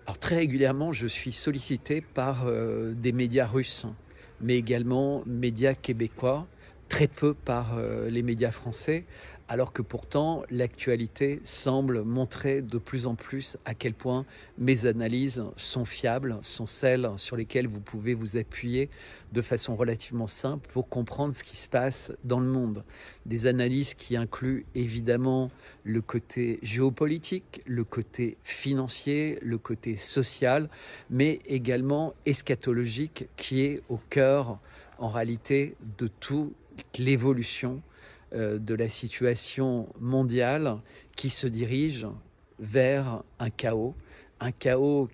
Alors très régulièrement, je suis sollicité par des médias russes, mais également médias québécois, très peu par les médias français, alors que pourtant l'actualité semble montrer de plus en plus à quel point mes analyses sont fiables, sont celles sur lesquelles vous pouvez vous appuyer de façon relativement simple pour comprendre ce qui se passe dans le monde. Des analyses qui incluent évidemment le côté géopolitique, le côté financier, le côté social, mais également eschatologique qui est au cœur en réalité de toute l'évolution de la situation mondiale qui se dirige vers un chaos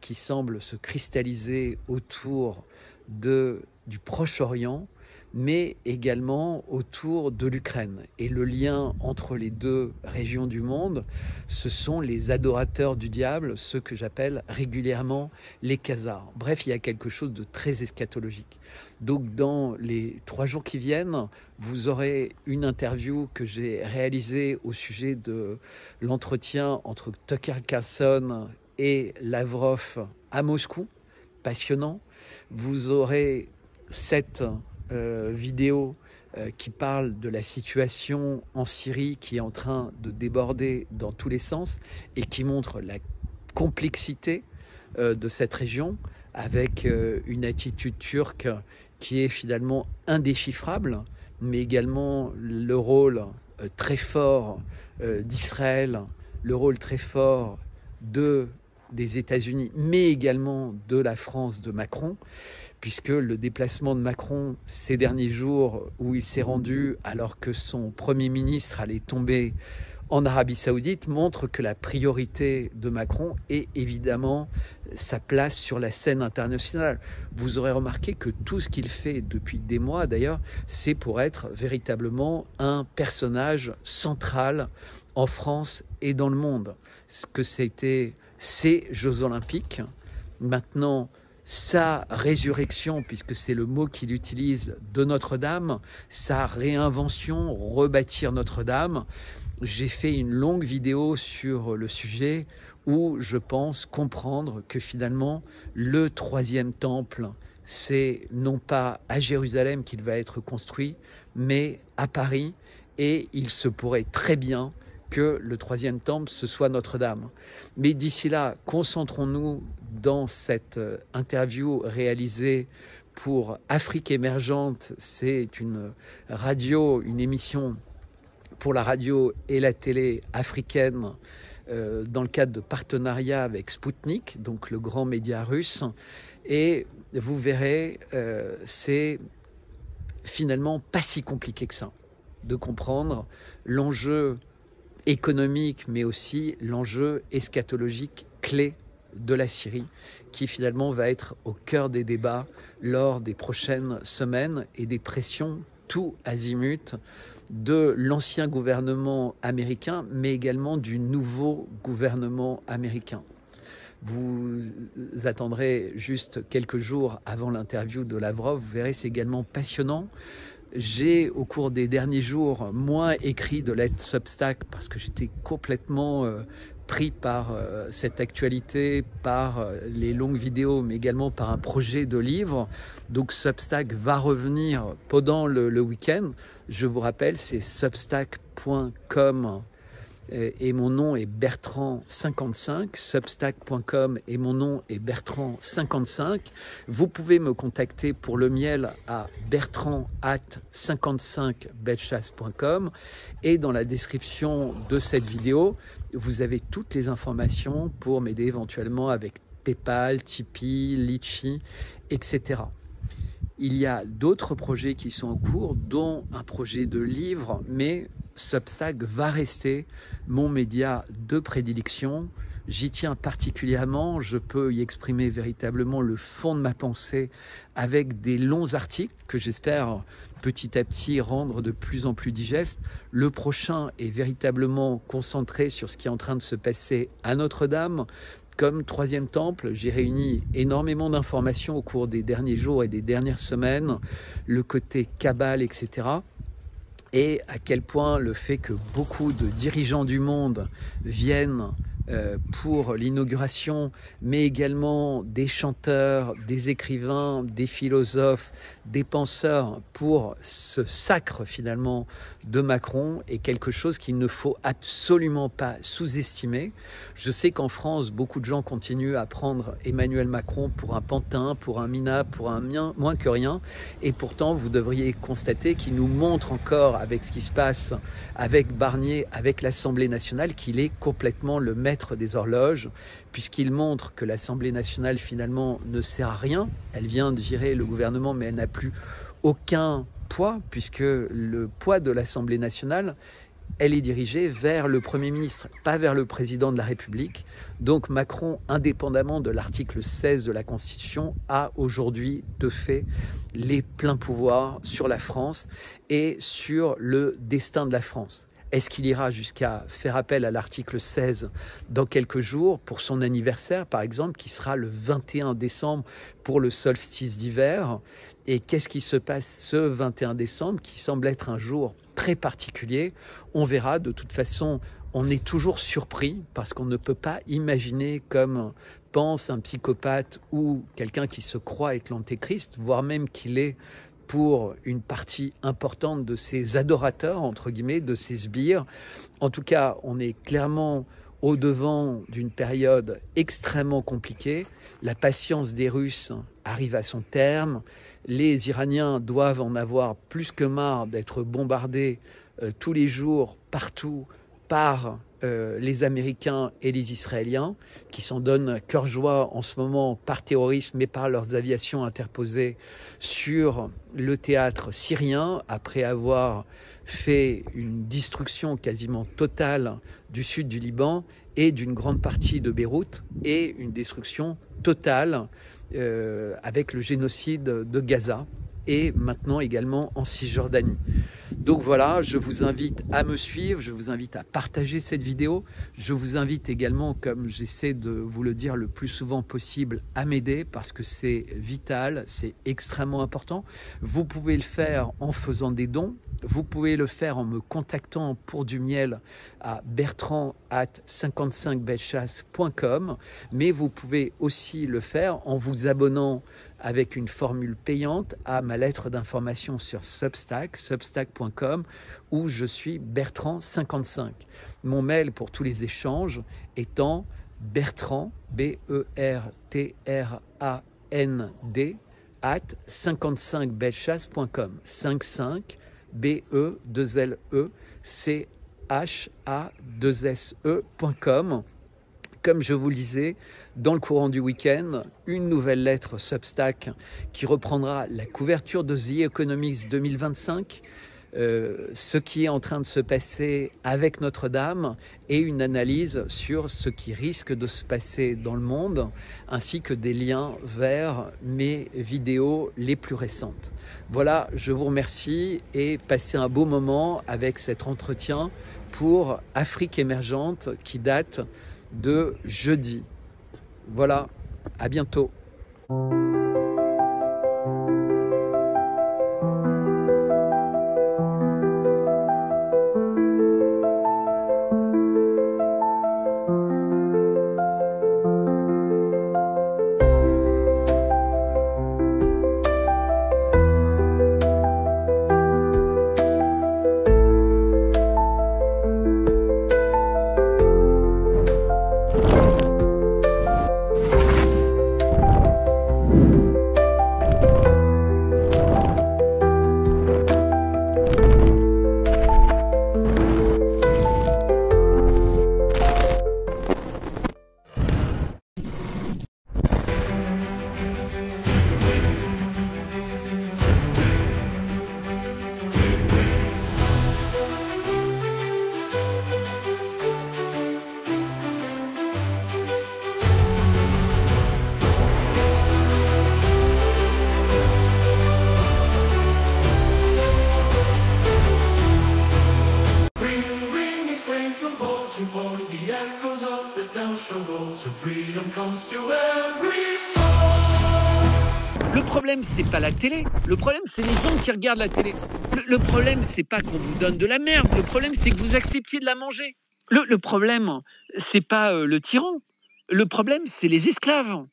qui semble se cristalliser autour du Proche-Orient, mais également autour de l'Ukraine. Et le lien entre les deux régions du monde, ce sont les adorateurs du diable, ceux que j'appelle régulièrement les Khazars. Bref, il y a quelque chose de très eschatologique. Donc dans les 3 jours qui viennent, vous aurez une interview que j'ai réalisée au sujet de l'entretien entre Tucker Carlson et Lavrov à Moscou, passionnant. Vous aurez cette vidéo qui parle de la situation en Syrie qui est en train de déborder dans tous les sens et qui montre la complexité de cette région avec une attitude turque qui est finalement indéchiffrable, mais également le rôle très fort d'Israël, le rôle très fort des États-Unis, mais également de la France de Macron, puisque le déplacement de Macron ces derniers jours où il s'est rendu alors que son Premier ministre allait tomber en Arabie Saoudite montre que la priorité de Macron est évidemment sa place sur la scène internationale. Vous aurez remarqué que tout ce qu'il fait depuis des mois d'ailleurs, c'est pour être véritablement un personnage central en France et dans le monde. Ce que c'était ces Jeux Olympiques, maintenant sa résurrection, puisque c'est le mot qu'il utilise, de Notre-Dame, sa réinvention, rebâtir Notre-Dame. J'ai fait une longue vidéo sur le sujet où je pense comprendre que finalement le 3e temple, c'est non pas à Jérusalem qu'il va être construit, mais à Paris, et il se pourrait très bien que le 3e temple, ce soit Notre-Dame. Mais d'ici là, concentrons-nous dans cette interview réalisée pour Afrique émergente. C'est une radio, une émission pour la radio et la télé africaine dans le cadre de partenariat avec Spoutnik, donc le grand média russe. Et vous verrez, c'est finalement pas si compliqué que ça de comprendre l'enjeu économique, mais aussi l'enjeu eschatologique clé de la Syrie, qui finalement va être au cœur des débats lors des prochaines semaines et des pressions tout azimut de l'ancien gouvernement américain, mais également du nouveau gouvernement américain. Vous attendrez juste quelques jours avant l'interview de Lavrov, vous verrez, c'est également passionnant. J'ai, au cours des derniers jours, moins écrit de lettres Substack parce que j'étais complètement pris par cette actualité, par les longues vidéos, mais également par un projet de livre. Donc Substack va revenir pendant le week-end. Je vous rappelle, c'est substack.com et mon nom est Bertrand55, substack.com et mon nom est Bertrand55. Vous pouvez me contacter pour le miel à bertrand@55bellechasse.com et dans la description de cette vidéo, vous avez toutes les informations pour m'aider éventuellement avec PayPal, Tipeee, Litchi, etc. Il y a d'autres projets qui sont en cours, dont un projet de livre, mais Substack va rester mon média de prédilection. J'y tiens particulièrement, je peux y exprimer véritablement le fond de ma pensée avec des longs articles que j'espère petit à petit rendre de plus en plus digestes. Le prochain est véritablement concentré sur ce qui est en train de se passer à Notre-Dame. Comme 3e temple, j'ai réuni énormément d'informations au cours des derniers jours et des dernières semaines, le côté cabale, etc. et à quel point le fait que beaucoup de dirigeants du monde viennent pour l'inauguration, mais également des chanteurs, des écrivains, des philosophes, des penseurs pour ce sacre finalement de Macron est quelque chose qu'il ne faut absolument pas sous-estimer. Je sais qu'en France, beaucoup de gens continuent à prendre Emmanuel Macron pour un pantin, pour un minable, pour un moins que rien, et pourtant vous devriez constater qu'il nous montre encore avec ce qui se passe avec Barnier, avec l'Assemblée nationale, qu'il est complètement le maître des horloges, puisqu'il montre que l'Assemblée nationale finalement ne sert à rien. Elle vient de virer le gouvernement, mais elle n'a plus aucun poids, puisque le poids de l'Assemblée nationale, elle est dirigée vers le Premier ministre, pas vers le Président de la République. Donc Macron, indépendamment de l'article 16 de la Constitution, a aujourd'hui de fait les pleins pouvoirs sur la France et sur le destin de la France. Est-ce qu'il ira jusqu'à faire appel à l'article 16 dans quelques jours pour son anniversaire, par exemple, qui sera le 21 décembre pour le solstice d'hiver? Et qu'est-ce qui se passe ce 21 décembre, qui semble être un jour très particulier? On verra. De toute façon, on est toujours surpris parce qu'on ne peut pas imaginer, comme pense un psychopathe ou quelqu'un qui se croit être l'antéchrist, voire même qu'il est pour une partie importante de ses adorateurs, entre guillemets, de ses sbires. En tout cas, on est clairement au-devant d'une période extrêmement compliquée. La patience des Russes arrive à son terme. Les Iraniens doivent en avoir plus que marre d'être bombardés tous les jours, partout, par les Américains et les Israéliens, qui s'en donnent cœur joie en ce moment par terrorisme, mais par leurs aviations interposées sur le théâtre syrien, après avoir fait une destruction quasiment totale du sud du Liban et d'une grande partie de Beyrouth, et une destruction totale avec le génocide de Gaza, et maintenant également en Cisjordanie. Donc voilà, je vous invite à me suivre, je vous invite à partager cette vidéo, je vous invite également, comme j'essaie de vous le dire le plus souvent possible, à m'aider parce que c'est vital, c'est extrêmement important. Vous pouvez le faire en faisant des dons, vous pouvez le faire en me contactant pour du miel à bertrand@55bellechasse.com, mais vous pouvez aussi le faire en vous abonnant avec une formule payante à ma lettre d'information sur Substack, substack.com, où je suis Bertrand55. Mon mail pour tous les échanges étant Bertrand, BERTRAND, @55bellechasse.com. 55 BELLECHA2SE.com. Comme je vous le disais, dans le courant du week-end, une nouvelle lettre Substack qui reprendra la couverture de The Economist 2025, ce qui est en train de se passer avec Notre-Dame et une analyse sur ce qui risque de se passer dans le monde, ainsi que des liens vers mes vidéos les plus récentes. Voilà, je vous remercie et passez un beau moment avec cet entretien pour Afrique émergente qui date de jeudi. Voilà, à bientôt. So freedom comes to every soul. Le problème, c'est pas la télé. Le problème, c'est les gens qui regardent la télé. Le problème, c'est pas qu'on vous donne de la merde. Le problème, c'est que vous acceptiez de la manger. Le problème, c'est pas le tyran. Le problème, c'est les esclaves.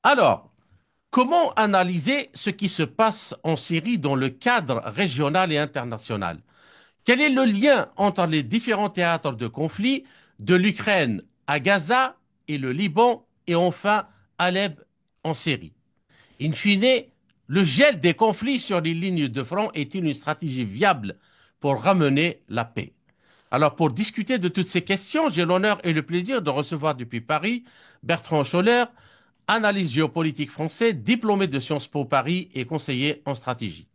Alors, comment analyser ce qui se passe en Syrie dans le cadre régional et international? Quel est le lien entre les différents théâtres de conflit de l'Ukraine à Gaza et le Liban et enfin Alep en Syrie? In fine, le gel des conflits sur les lignes de front est-il une stratégie viable pour ramener la paix? Alors, pour discuter de toutes ces questions, j'ai l'honneur et le plaisir de recevoir depuis Paris Bertrand Scholler, analyste géopolitique français, diplômé de Sciences Po Paris et conseiller en stratégie.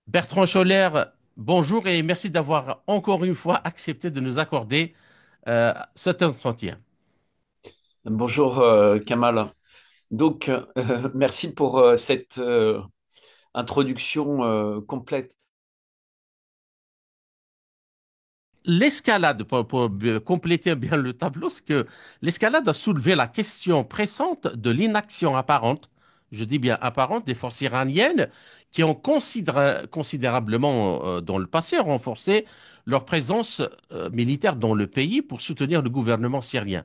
Bertrand Scholler, bonjour et merci d'avoir encore une fois accepté de nous accorder cet entretien. Bonjour Kamal. Donc, merci pour cette introduction complète. L'escalade, pour compléter bien le tableau, c'est que l'escalade a soulevé la question pressante de l'inaction apparente, je dis bien apparente, des forces iraniennes qui ont considérablement, dans le passé, renforcé leur présence militaire dans le pays pour soutenir le gouvernement syrien.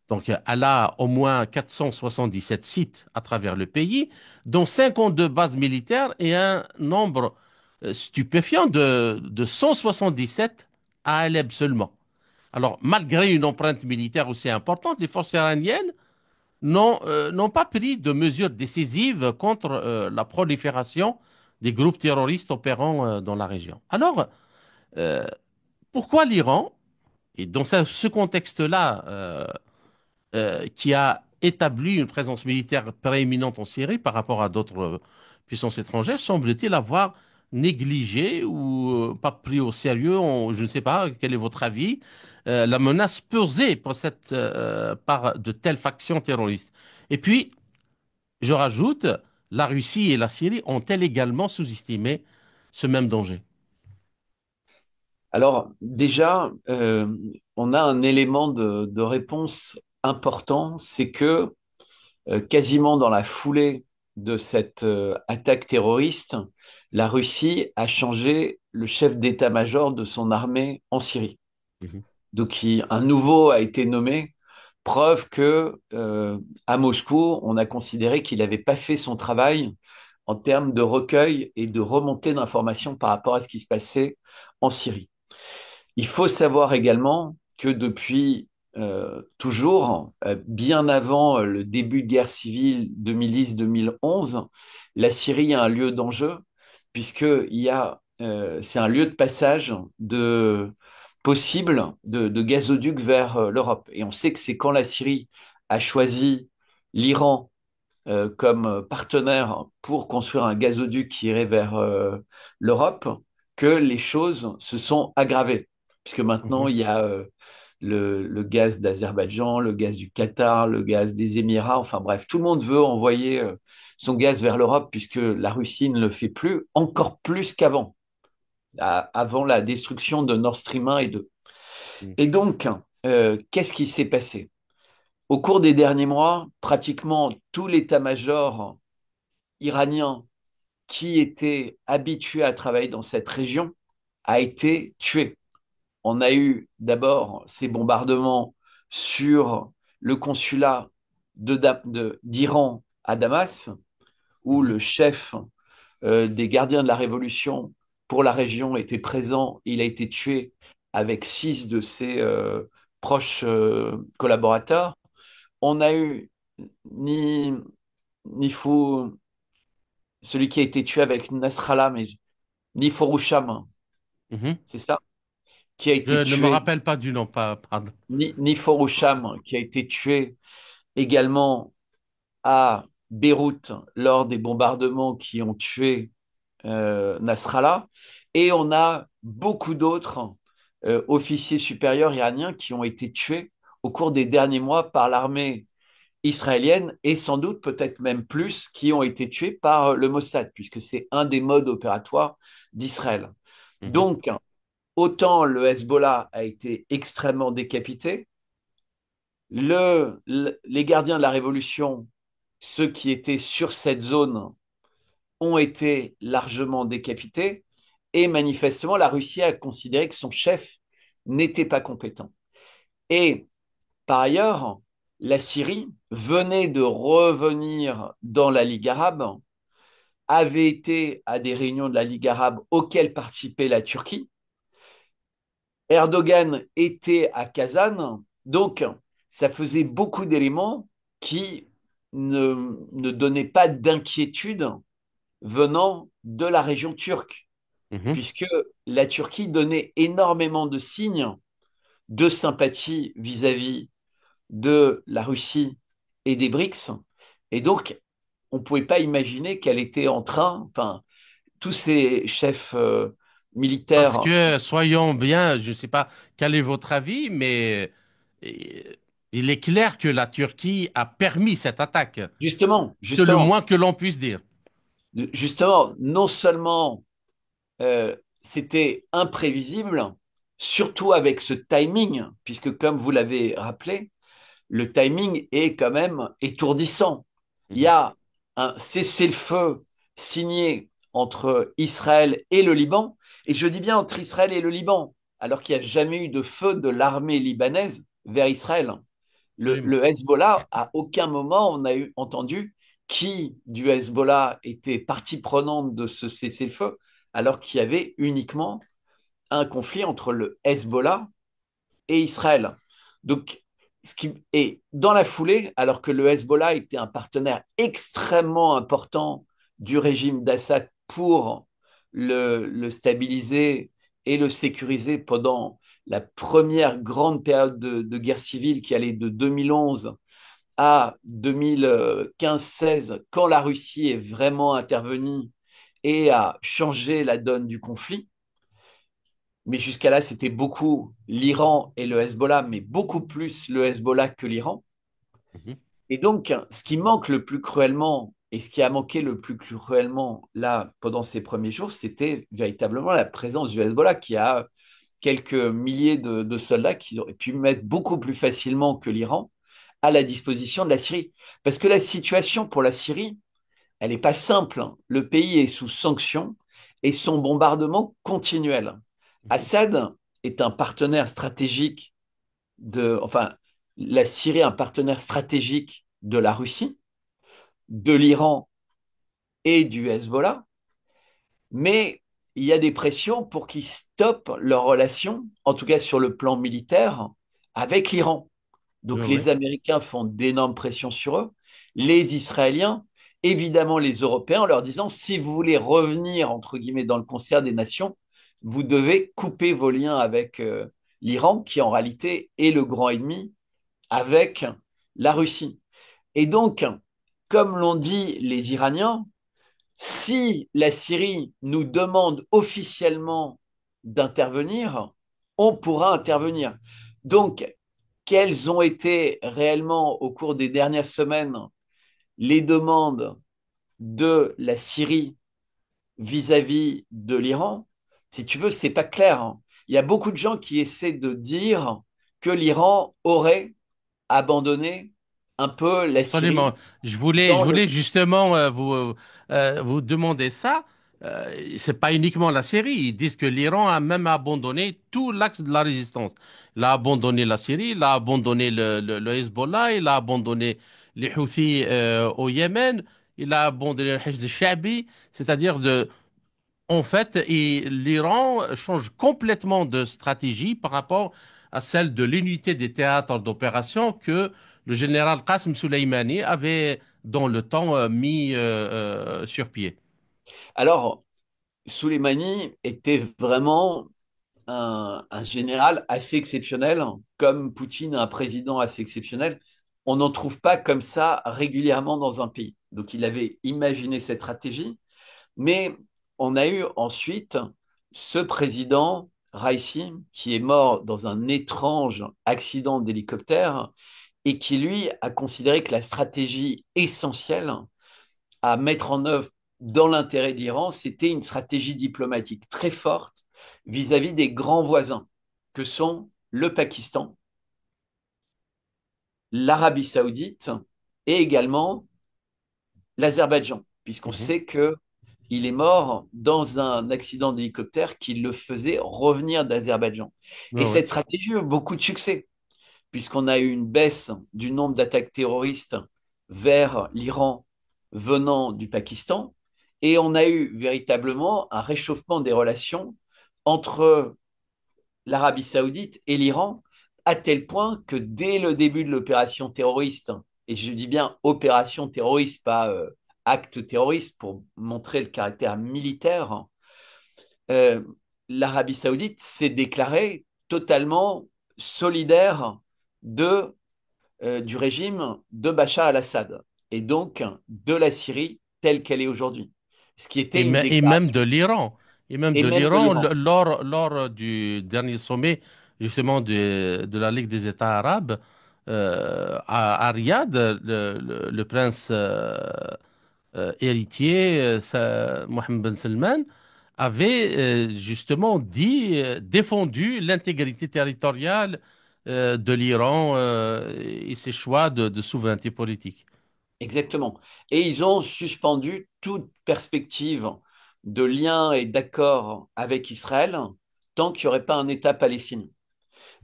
Donc, elle a au moins 477 sites à travers le pays, dont 52 bases militaires et un nombre stupéfiant de 177 à Alep seulement. Alors, malgré une empreinte militaire aussi importante, les forces iraniennes n'ont pas pris de mesures décisives contre la prolifération des groupes terroristes opérant dans la région. Alors, euh, pourquoi l'Iran, et dans ce contexte-là, qui a établi une présence militaire prééminente en Syrie par rapport à d'autres puissances étrangères, semble-t-il avoir négligé ou pas pris au sérieux, je ne sais pas, quel est votre avis, la menace pesée par de telles factions terroristes. Et puis, je rajoute, la Russie et la Syrie ont-elles également sous-estimé ce même danger? Alors, déjà, on a un élément de réponse important, c'est que quasiment dans la foulée de cette attaque terroriste, la Russie a changé le chef d'état-major de son armée en Syrie. Mhm, Donc, un nouveau a été nommé, preuve que à Moscou, on a considéré qu'il n'avait pas fait son travail en termes de recueil et de remontée d'informations par rapport à ce qui se passait en Syrie. Il faut savoir également que depuis toujours, bien avant le début de guerre civile 2010-2011, la Syrie a un lieu d'enjeu puisque c'est un lieu de passage possible de gazoducs vers l'Europe. Et on sait que c'est quand la Syrie a choisi l'Iran comme partenaire pour construire un gazoduc qui irait vers l'Europe que les choses se sont aggravées. Puisque maintenant, mhm, il y a le gaz d'Azerbaïdjan, le gaz du Qatar, le gaz des Émirats, enfin bref, tout le monde veut envoyer son gaz vers l'Europe puisque la Russie ne le fait plus, encore plus qu'avant, avant la destruction de Nord Stream 1 et 2. mhm, Et donc, qu'est-ce qui s'est passé? Au cours des derniers mois, pratiquement tout l'état-major iranien qui était habitué à travailler dans cette région a été tué. On a eu d'abord ces bombardements sur le consulat d'Iran à Damas, où mhm, le chef des gardiens de la révolution pour la région était présent. Il a été tué avec 6 de ses proches collaborateurs. On a eu ni, Nifou, celui qui a été tué avec Nasrallah, mais Niforoucham, mhm. c'est ça, qui a été Je ne me tué, rappelle pas du nom, pardon. Niforoucham, qui a été tué également à Beyrouth lors des bombardements qui ont tué Nasrallah. Et on a beaucoup d'autres officiers supérieurs iraniens qui ont été tués au cours des derniers mois par l'armée israéliennes et sans doute peut-être même plus qui ont été tuées par le Mossad, puisque c'est un des modes opératoires d'Israël. Mhm, Donc, autant le Hezbollah a été extrêmement décapité, les gardiens de la révolution, ceux qui étaient sur cette zone, ont été largement décapités, et manifestement, la Russie a considéré que son chef n'était pas compétent. Et par ailleurs, la Syrie venait de revenir dans la Ligue arabe, avait été à des réunions de la Ligue arabe auxquelles participait la Turquie. Erdogan était à Kazan, donc ça faisait beaucoup d'éléments qui ne donnaient pas d'inquiétude venant de la région turque, mhm. puisque la Turquie donnait énormément de signes de sympathie vis-à-vis de la Russie et des BRICS. Et donc, on ne pouvait pas imaginer qu'elle était en train, enfin, tous ces chefs Parce militaires, que, soyons bien, je ne sais pas quel est votre avis, mais euh, il est clair que la Turquie a permis cette attaque. justement, C'est le justement, moins que l'on puisse dire. justement, non seulement c'était imprévisible, surtout avec ce timing, puisque comme vous l'avez rappelé, le timing est quand même étourdissant. Il y Mhm, a un cessez-le-feu signé entre Israël et le Liban, et je dis bien entre Israël et le Liban, alors qu'il n'y a jamais eu de feu de l'armée libanaise vers Israël. absolument. Le Hezbollah, à aucun moment on a entendu qui du Hezbollah était partie prenante de ce cessez-le-feu, alors qu'il y avait uniquement un conflit entre le Hezbollah et Israël. Donc, ce qui est dans la foulée, alors que le Hezbollah était un partenaire extrêmement important du régime d'Assad pour le stabiliser et le sécuriser pendant la première grande période de guerre civile qui allait de 2011 à 2015-16, quand la Russie est vraiment intervenue et a changé la donne du conflit. Mais jusqu'à là, c'était beaucoup l'Iran et le Hezbollah, mais beaucoup plus le Hezbollah que l'Iran. Mhm, Et donc, ce qui manque le plus cruellement, et ce qui a manqué le plus cruellement là pendant ces premiers jours, c'était véritablement la présence du Hezbollah, qui a quelques milliers de soldats qui auraient pu mettre beaucoup plus facilement que l'Iran à la disposition de la Syrie. Parce que la situation pour la Syrie, elle n'est pas simple, hein. Le pays est sous sanctions et son bombardement continuel. mhm. Assad est un partenaire stratégique enfin, la Syrie est un partenaire stratégique de la Russie, de l'Iran et du Hezbollah, mais il y a des pressions pour qu'ils stoppent leurs relations, en tout cas sur le plan militaire, avec l'Iran. Oui, Donc oui. les Américains font d'énormes pressions sur eux, les Israéliens, évidemment les Européens, en leur disant, si vous voulez revenir, entre guillemets, dans le concert des nations, vous devez couper vos liens avec l'Iran, qui en réalité est le grand ennemi, avec la Russie. Et donc, comme l'ont dit les Iraniens, si la Syrie nous demande officiellement d'intervenir, on pourra intervenir. Donc, quelles ont été réellement au cours des dernières semaines les demandes de la Syrie vis-à-vis de l'Iran? Si tu veux, c'est pas clair, hein. Il y a beaucoup de gens qui essaient de dire que l'Iran aurait abandonné un peu la Absolument. Syrie dans Je le... voulais justement vous demander ça. C'est pas uniquement la Syrie. Ils disent que l'Iran a même abandonné tout l'axe de la résistance. Il a abandonné la Syrie, il a abandonné le Hezbollah, il a abandonné les Houthis au Yémen, il a abandonné le Hezb al-Sha'bi. C'est-à-dire en fait, l'Iran change complètement de stratégie par rapport à celle de l'unité des théâtres d'opération que le général Qasem Soleimani avait dans le temps mis sur pied. Alors, Soleimani était vraiment un général assez exceptionnel, comme Poutine, un président assez exceptionnel. On n'en trouve pas comme ça régulièrement dans un pays. Donc, il avait imaginé cette stratégie, mais on a eu ensuite ce président, Raisi, qui est mort dans un étrange accident d'hélicoptère et qui, lui, a considéré que la stratégie essentielle à mettre en œuvre dans l'intérêt de l'Iran, c'était une stratégie diplomatique très forte vis-à-vis des grands voisins, que sont le Pakistan, l'Arabie saoudite et également l'Azerbaïdjan, puisqu'on Mhm. sait que il est mort dans un accident d'hélicoptère qui le faisait revenir d'Azerbaïdjan. Ouais, Et ouais. cette stratégie a eu beaucoup de succès, puisqu'on a eu une baisse du nombre d'attaques terroristes vers l'Iran venant du Pakistan, et on a eu véritablement un réchauffement des relations entre l'Arabie saoudite et l'Iran, à tel point que dès le début de l'opération terroriste, et je dis bien opération terroriste, pas acte terroriste, pour montrer le caractère militaire, euh, l'Arabie saoudite s'est déclarée totalement solidaire de, du régime de Bachar al-Assad et donc de la Syrie telle qu'elle est aujourd'hui. Ce qui était une Et même déclaration, de l'Iran. Et même et de même de l'Iran, l'Iran. lors du dernier sommet, justement, de la Ligue des États arabes, à Riyad, le prince héritier, Mohammed Ben Salman, avait justement défendu l'intégrité territoriale de l'Iran et ses choix de souveraineté politique. Exactement. Et ils ont suspendu toute perspective de lien et d'accord avec Israël tant qu'il n'y aurait pas un État palestinien.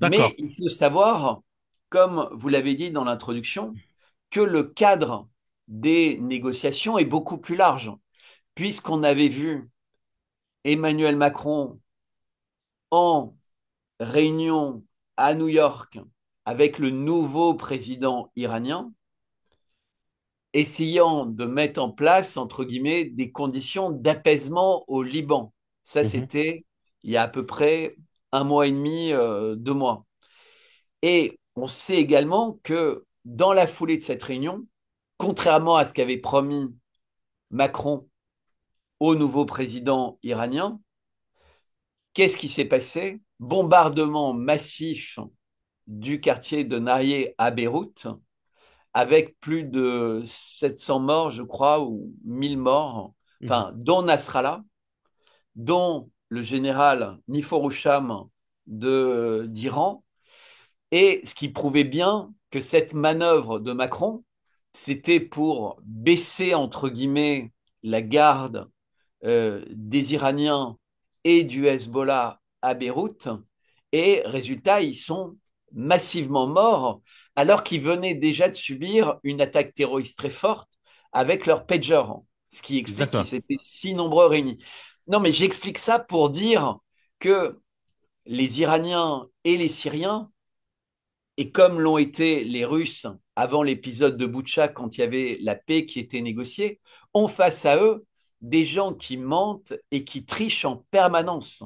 Mais D'accord, il faut savoir, comme vous l'avez dit dans l'introduction, que le cadre des négociations est beaucoup plus large, puisqu'on avait vu Emmanuel Macron en réunion à New York avec le nouveau président iranien essayant de mettre en place, entre guillemets, des conditions d'apaisement au Liban. Ça, mhm, c'était il y a à peu près un mois et demi, 2 mois. Et on sait également que dans la foulée de cette réunion, contrairement à ce qu'avait promis Macron au nouveau président iranien, qu'est-ce qui s'est passé? Bombardement massif du quartier de Narié à Beyrouth, avec plus de 700 morts, je crois, ou 1000 morts, mhm. enfin, dont Nasrallah, dont le général Niforoucham d'Iran, et ce qui prouvait bien que cette manœuvre de Macron, c'était pour baisser, entre guillemets, la garde des Iraniens et du Hezbollah à Beyrouth. Et résultat, ils sont massivement morts alors qu'ils venaient déjà de subir une attaque terroriste très forte avec leur pager, ce qui explique D'accord. qu'ils étaient si nombreux réunis. Non, mais j'explique ça pour dire que les Iraniens et les Syriens, et comme l'ont été les Russes avant l'épisode de Boutcha, quand il y avait la paix qui était négociée, ont face à eux des gens qui mentent et qui trichent en permanence,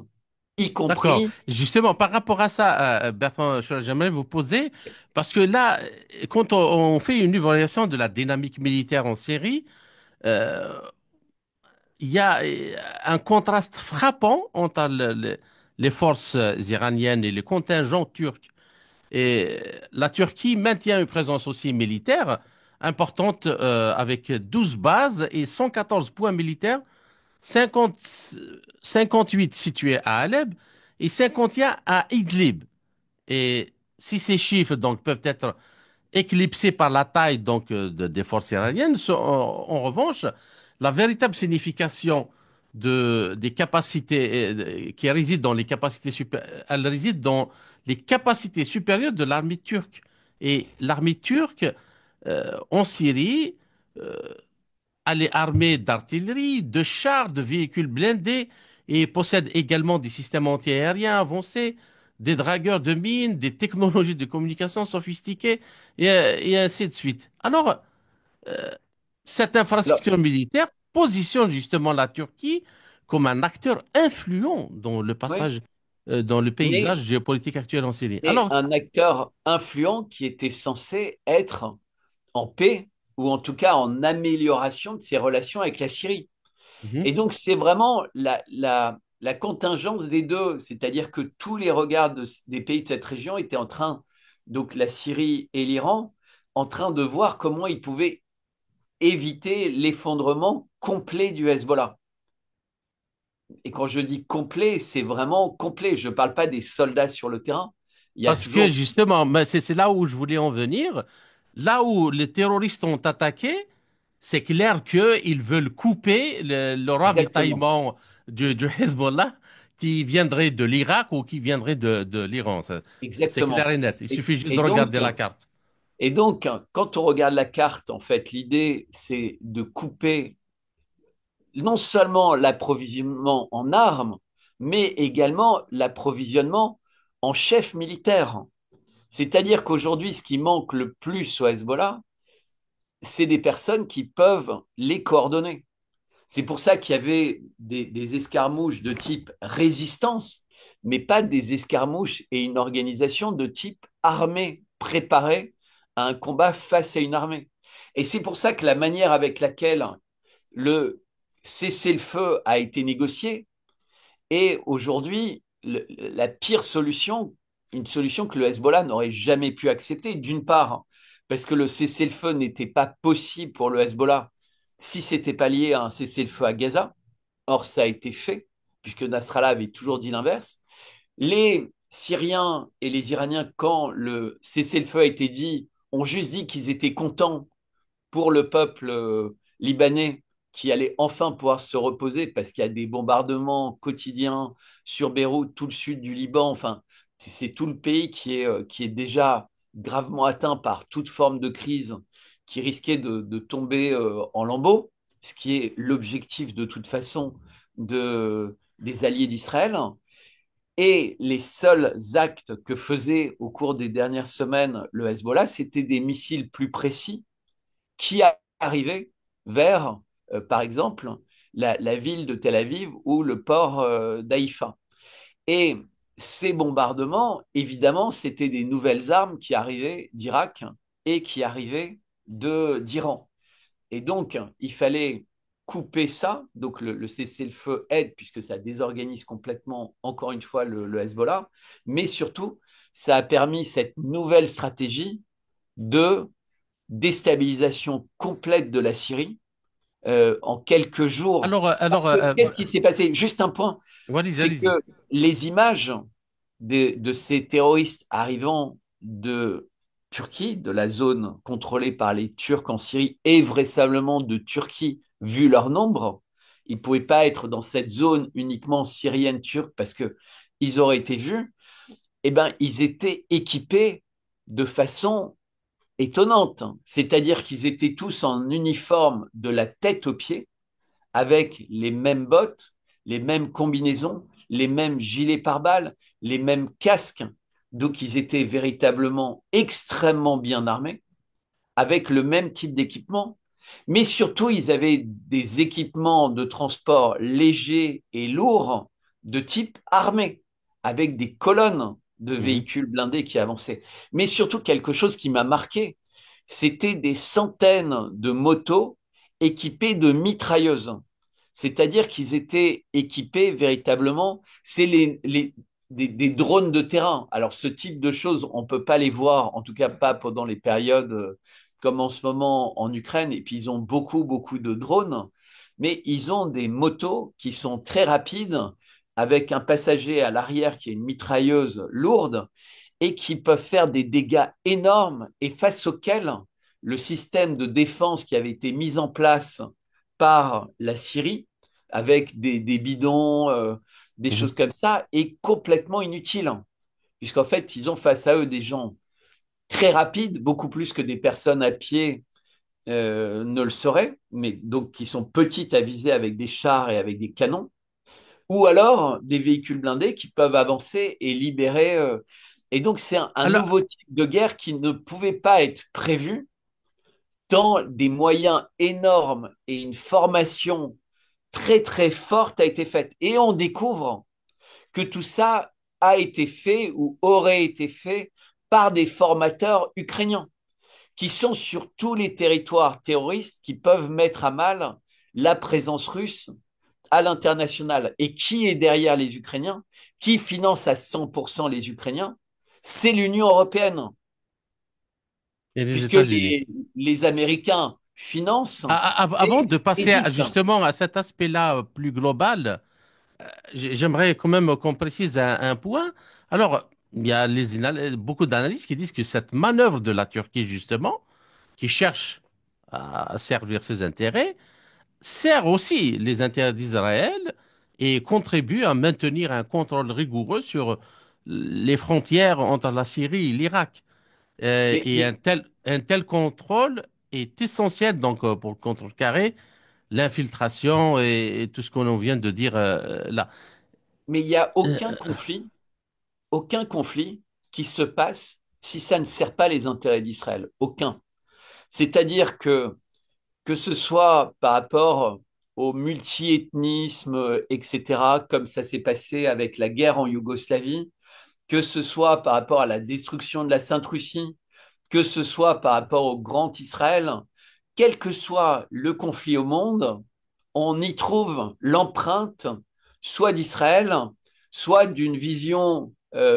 y D'accord. compris. Justement, par rapport à ça, Bertrand, j'aimerais vous poser, parce que là, quand on fait une évaluation de la dynamique militaire en Syrie, euh, il y a un contraste frappant entre les forces iraniennes et les contingents turcs. Et la Turquie maintient une présence aussi militaire importante avec 12 bases et 114 points militaires, 50, 58 situés à Alep et 51 à Idlib. Et si ces chiffres donc peuvent être éclipsés par la taille donc des forces iraniennes, en revanche, la véritable signification des capacités qui résident dans les capacités elle réside dans les capacités supérieures de l'armée turque. Et l'armée turque en Syrie euh, elle est armée d'artillerie, de chars, de véhicules blindés et possède également des systèmes antiaériens avancés, des dragueurs de mines, des technologies de communication sophistiquées et ainsi de suite. Alors, cette Alors, infrastructure militaire positionne justement la Turquie comme un acteur influent dans le oui, passage, dans le mais, paysage géopolitique actuel en Syrie. mais Alors, un acteur influent qui était censé être en paix ou en tout cas en amélioration de ses relations avec la Syrie. mhm, Et donc, c'est vraiment la contingence des deux, c'est-à-dire que tous les regards des pays de cette région étaient en train, donc la Syrie et l'Iran, en train de voir comment ils pouvaient éviter l'effondrement complet du Hezbollah. Et quand je dis complet, c'est vraiment complet. Je ne parle pas des soldats sur le terrain. Il y a Parce que toujours... justement, mais c'est là où je voulais en venir. Là où les terroristes ont attaqué, c'est clair qu'ils veulent couper le Exactement. ravitaillement du Hezbollah qui viendrait de l'Irak ou qui viendrait de l'Iran. C'est clair Exactement. et net. Il Et, suffit juste et de donc, regarder la carte. et donc, quand on regarde la carte, en fait, l'idée, c'est de couper non seulement l'approvisionnement en armes, mais également l'approvisionnement en chefs militaires. C'est-à-dire qu'aujourd'hui, ce qui manque le plus au Hezbollah, c'est des personnes qui peuvent les coordonner. C'est pour ça qu'il y avait des escarmouches de type résistance, mais pas des escarmouches et une organisation de type armée préparée à un combat face à une armée. Et c'est pour ça que la manière avec laquelle le cessez-le-feu a été négocié est aujourd'hui la pire solution, une solution que le Hezbollah n'aurait jamais pu accepter. D'une part, parce que le cessez-le-feu n'était pas possible pour le Hezbollah si c'était pas lié à un cessez-le-feu à Gaza. Or, ça a été fait, puisque Nasrallah avait toujours dit l'inverse. Les Syriens et les Iraniens, quand le cessez-le-feu a été dit, ont juste dit qu'ils étaient contents pour le peuple libanais qui allait enfin pouvoir se reposer parce qu'il y a des bombardements quotidiens sur Beyrouth, tout le sud du Liban. Enfin, c'est tout le pays qui est déjà gravement atteint par toute forme de crise qui risquait de tomber en lambeaux, ce qui est l'objectif de toute façon des alliés d'Israël. Et les seuls actes que faisait au cours des dernières semaines le Hezbollah, c'était des missiles plus précis qui arrivait vers, par exemple, la ville de Tel Aviv ou le port d'Haïfa. Et ces bombardements, évidemment, c'était des nouvelles armes qui arrivaient d'Irak et qui arrivaient d'Iran. Et donc, il fallait couper ça. Donc, le cessez-le-feu aide puisque ça désorganise complètement, encore une fois, le Hezbollah. Mais surtout, ça a permis cette nouvelle stratégie de déstabilisation complète de la Syrie en quelques jours. Parce que qu'est-ce qui s'est passé? Juste un point, Allez-y, c'est allez-y. que les images de ces terroristes arrivant de Turquie, de la zone contrôlée par les Turcs en Syrie, et vraisemblablement de Turquie, vu leur nombre, ils ne pouvaient pas être dans cette zone uniquement syrienne turque parce que ils auraient été vus. Eh ben, ils étaient équipés de façon étonnante. C'est-à-dire qu'ils étaient tous en uniforme de la tête aux pieds, avec les mêmes bottes, les mêmes combinaisons, les mêmes gilets pare-balles, les mêmes casques. Donc ils étaient véritablement extrêmement bien armés, avec le même type d'équipement. Mais surtout, ils avaient des équipements de transport légers et lourds de type armé, avec des colonnes de Mhm. véhicules blindés qui avançaient. Mais surtout, quelque chose qui m'a marqué, c'était des centaines de motos équipées de mitrailleuses. C'est-à-dire qu'ils étaient équipés véritablement, c'est des drones de terrain. Alors, ce type de choses, on ne peut pas les voir, en tout cas pas pendant les périodes comme en ce moment en Ukraine. Et puis, ils ont beaucoup, beaucoup de drones, mais ils ont des motos qui sont très rapides, avec un passager à l'arrière qui est une mitrailleuse lourde et qui peuvent faire des dégâts énormes et face auxquels le système de défense qui avait été mis en place par la Syrie, avec des bidons, des Mhm. choses comme ça, est complètement inutile. Puisqu'en fait, ils ont face à eux des gens très rapides, beaucoup plus que des personnes à pied ne le seraient, mais donc qui sont petites à viser avec des chars et avec des canons, ou alors des véhicules blindés qui peuvent avancer et libérer. Et donc, c'est un Alors, nouveau type de guerre qui ne pouvait pas être prévu, tant des moyens énormes et une formation très, très forte a été faite. Et on découvre que tout ça a été fait ou aurait été fait par des formateurs ukrainiens qui sont sur tous les territoires terroristes qui peuvent mettre à mal la présence russe à l'international. Et qui est derrière les Ukrainiens? Qui finance à 100% les Ukrainiens? C'est l'Union européenne. Et les puisque États-Unis. les Américains financent Avant et de passer hésitent. justement à cet aspect-là plus global, j'aimerais quand même qu'on précise un point. Alors, il y a beaucoup d'analystes qui disent que cette manœuvre de la Turquie, justement, qui cherche à servir ses intérêts, sert aussi les intérêts d'Israël et contribue à maintenir un contrôle rigoureux sur les frontières entre la Syrie et l'Irak. Et Mais un tel contrôle est essentiel donc pour contrecarrer l'infiltration et tout ce qu'on vient de dire là. mais il n'y a Euh, aucun conflit qui se passe si ça ne sert pas les intérêts d'Israël. Aucun. C'est-à-dire que ce soit par rapport au multiethnisme, etc., comme ça s'est passé avec la guerre en Yougoslavie, que ce soit par rapport à la destruction de la Sainte-Russie, que ce soit par rapport au Grand Israël, quel que soit le conflit au monde, on y trouve l'empreinte soit d'Israël, soit d'une vision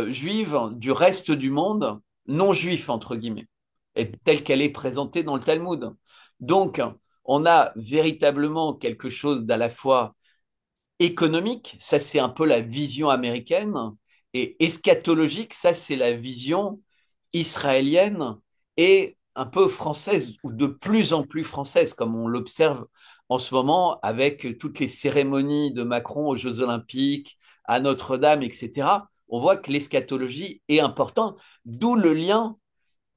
juive du reste du monde, non juif, entre guillemets, et telle qu'elle est présentée dans le Talmud. Donc, on a véritablement quelque chose d'à la fois économique, ça c'est un peu la vision américaine, et eschatologique, ça c'est la vision israélienne et un peu française, ou de plus en plus française, comme on l'observe en ce moment avec toutes les cérémonies de Macron aux Jeux Olympiques, à Notre-Dame, etc. On voit que l'eschatologie est importante, d'où le lien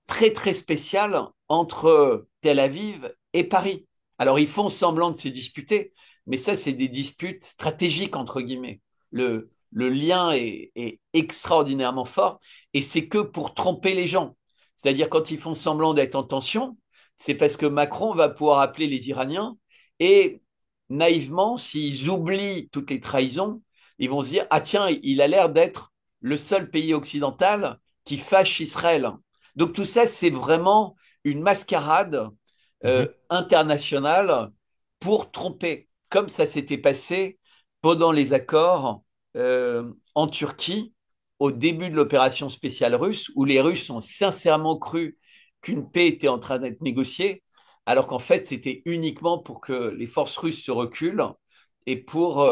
très très spécial entre Tel Aviv et Paris. Alors ils font semblant de se disputer, mais ça c'est des disputes stratégiques entre guillemets. Le lien est extraordinairement fort et c'est que pour tromper les gens. C'est-à-dire quand ils font semblant d'être en tension, c'est parce que Macron va pouvoir appeler les Iraniens et naïvement, s'ils oublient toutes les trahisons, ils vont se dire, ah tiens, il a l'air d'être le seul pays occidental qui fâche Israël. Donc tout ça, c'est vraiment une mascarade mhm, internationale pour tromper, comme ça s'était passé pendant les accords en Turquie au début de l'opération spéciale russe, où les Russes ont sincèrement cru qu'une paix était en train d'être négociée, alors qu'en fait, c'était uniquement pour que les forces russes se reculent et pour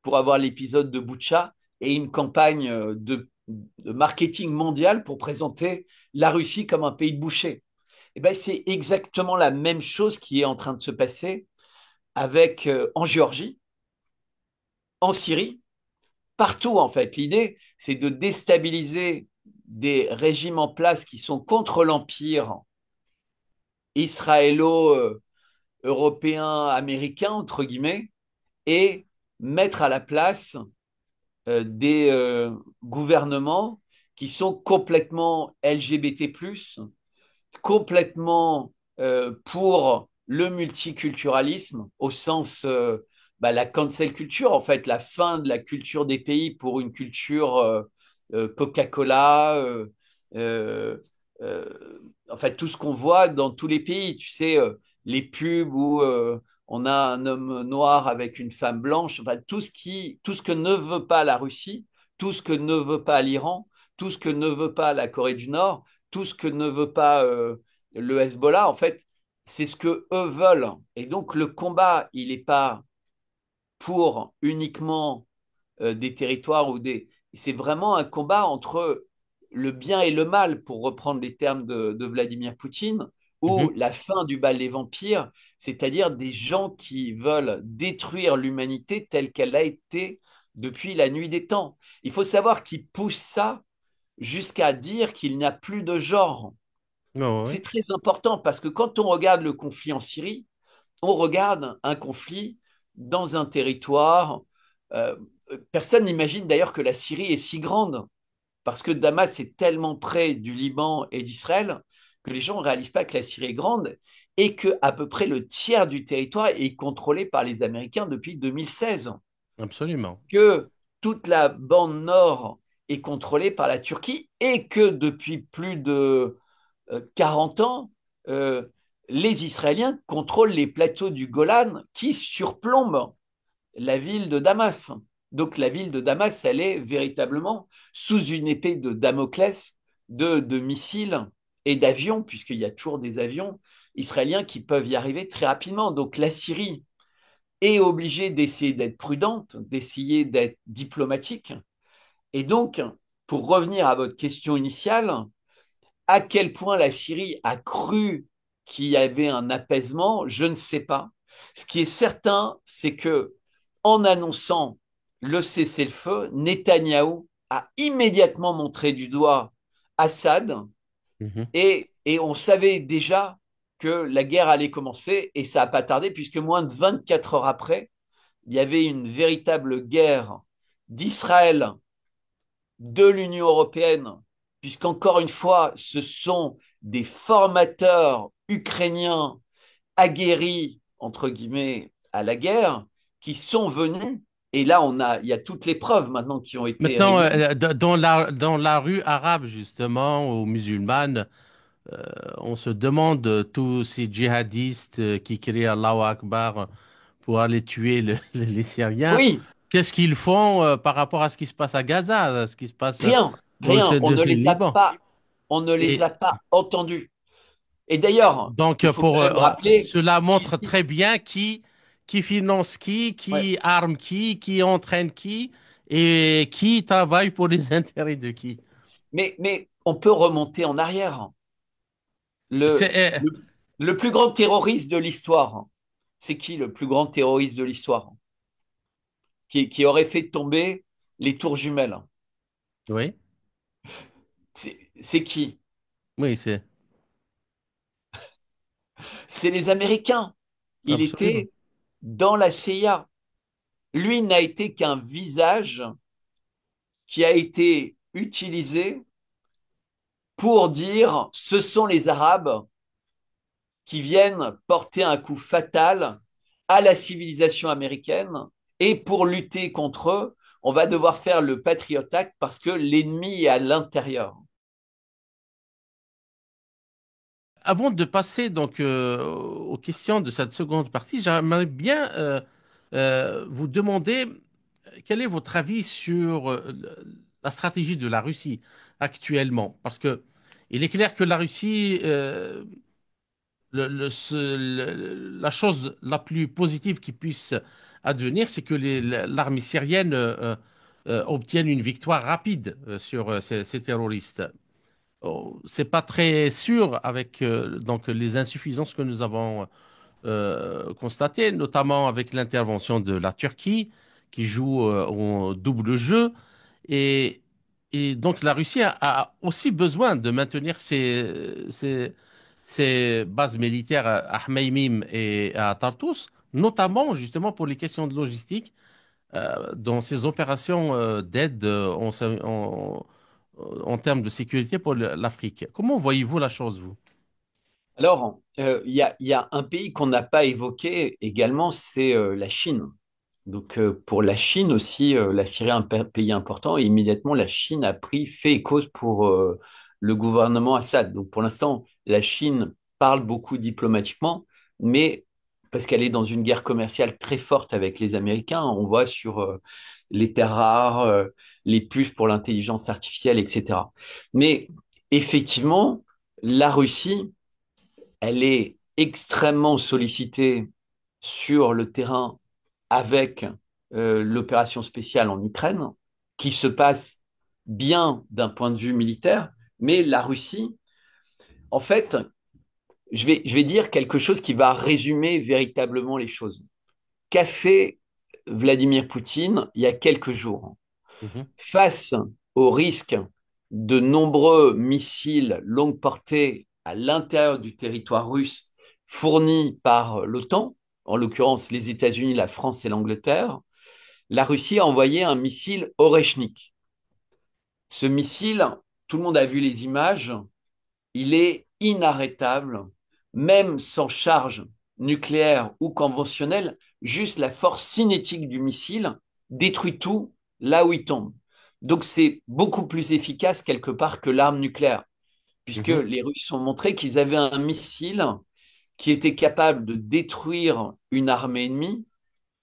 avoir l'épisode de Boutcha et une campagne de marketing mondial pour présenter la Russie comme un pays de boucher. Et ben, c'est exactement la même chose qui est en train de se passer avec en Géorgie, en Syrie, partout en fait. L'idée, c'est de déstabiliser des régimes en place qui sont contre l'empire israélo-européen, américain, entre guillemets, et mettre à la place des gouvernements qui sont complètement LGBT+, complètement pour le multiculturalisme au sens la cancel culture, en fait, la fin de la culture des pays pour une culture Coca-Cola, euh, euh, en fait, tout ce qu'on voit dans tous les pays, tu sais, les pubs où on a un homme noir avec une femme blanche, enfin, tout ce que ne veut pas la Russie, tout ce que ne veut pas l'Iran, tout ce que ne veut pas la Corée du Nord, tout ce que ne veut pas le Hezbollah, en fait, c'est ce que eux veulent. Et donc le combat, il n'est pas pour uniquement des territoires ou des. C'est vraiment un combat entre le bien et le mal, pour reprendre les termes de Vladimir Poutine, ou mhm. la fin du bal des vampires, c'est-à-dire des gens qui veulent détruire l'humanité telle qu'elle a été depuis la nuit des temps. Il faut savoir qu'ils poussent ça jusqu'à dire qu'il n'y a plus de genre. Ouais, ouais. C'est très important parce que quand on regarde le conflit en Syrie, on regarde un conflit dans un territoire. euh, Personne n'imagine d'ailleurs que la Syrie est si grande parce que Damas est tellement près du Liban et d'Israël que les gens ne réalisent pas que la Syrie est grande et que à peu près le tiers du territoire est contrôlé par les Américains depuis 2016, Absolument. que toute la bande nord est contrôlée par la Turquie et que depuis plus de 40 ans, euh, les Israéliens contrôlent les plateaux du Golan qui surplombent la ville de Damas. Donc la ville de Damas, elle est véritablement sous une épée de Damoclès de missiles et d'avions, puisqu'il y a toujours des avions israéliens qui peuvent y arriver très rapidement. Donc la Syrie est obligée d'essayer d'être prudente, d'essayer d'être diplomatique. Et donc, pour revenir à votre question initiale, à quel point la Syrie a cru qu'il y avait un apaisement, je ne sais pas. Ce qui est certain, c'est que en annonçant le cessez-le-feu, Netanyahou a immédiatement montré du doigt Assad Mhm. et on savait déjà que la guerre allait commencer et ça n'a pas tardé puisque moins de 24 heures après, il y avait une véritable guerre d'Israël, de l'Union européenne, puisqu'encore une fois, ce sont des formateurs ukrainiens aguerris, entre guillemets, à la guerre, qui sont venus. Et là, il y a toutes les preuves maintenant qui ont été Maintenant, réunies. dans la rue arabe, justement, ou musulmane, on se demande tous ces djihadistes qui crient Allahu Akbar pour aller tuer les Syriens, Oui, qu'est-ce qu'ils font par rapport à ce qui se passe à Gaza, à ce qui se passe rien, au rien. sud du Liban? On ne les Et a pas entendus. Et d'ailleurs, donc, il faut quand même rappeler cela montre qu'ici, très bien qui finance ouais, qui arme qui entraîne qui, et qui travaille pour les intérêts de qui. mais on peut remonter en arrière. Le, C'est, le, le plus grand terroriste de l'histoire, c'est qui le plus grand terroriste de l'histoire qui aurait fait tomber les tours jumelles? oui, C'est qui? oui, c'est C'est les Américains. Il absolument. était dans la CIA. Lui n'a été qu'un visage qui a été utilisé pour dire ce sont les Arabes qui viennent porter un coup fatal à la civilisation américaine et pour lutter contre eux, on va devoir faire le Patriot Act parce que l'ennemi est à l'intérieur. Avant de passer donc aux questions de cette seconde partie, j'aimerais bien vous demander quel est votre avis sur la stratégie de la Russie actuellement? Parce que il est clair que la Russie, la chose la plus positive qui puisse advenir, c'est que l'armée syrienne obtienne une victoire rapide sur ces terroristes. Oh, c'est pas très sûr avec donc les insuffisances que nous avons constatées, notamment avec l'intervention de la Turquie qui joue au double jeu et, et donc la Russie a aussi besoin de maintenir ses bases militaires à Hmeimim et à Tartus, notamment justement pour les questions de logistique dans ces opérations d'aide en termes de sécurité pour l'Afrique. Comment voyez-vous la chose, vous? Alors, il y a un pays qu'on n'a pas évoqué également, c'est la Chine. Donc, pour la Chine aussi, la Syrie est un pays important et immédiatement, la Chine a pris fait et cause pour le gouvernement Assad. Donc, pour l'instant, la Chine parle beaucoup diplomatiquement, mais parce qu'elle est dans une guerre commerciale très forte avec les Américains, on voit sur les terres rares, les puces pour l'intelligence artificielle, etc. Mais effectivement, la Russie, elle est extrêmement sollicitée sur le terrain avec l'opération spéciale en Ukraine, qui se passe bien d'un point de vue militaire, mais la Russie, en fait, je vais dire quelque chose qui va résumer véritablement les choses. Qu'a fait Vladimir Poutine il y a quelques jours Mhm, face au risque de nombreux missiles longue portée à l'intérieur du territoire russe fournis par l'OTAN, en l'occurrence les États-Unis, la France et l'Angleterre, la Russie a envoyé un missile Oreshnik. Ce missile, tout le monde a vu les images, il est inarrêtable, même sans charge nucléaire ou conventionnelle, juste la force cinétique du missile détruit tout là où il tombe. Donc c'est beaucoup plus efficace quelque part que l'arme nucléaire, puisque mhm, les Russes ont montré qu'ils avaient un missile qui était capable de détruire une armée ennemie,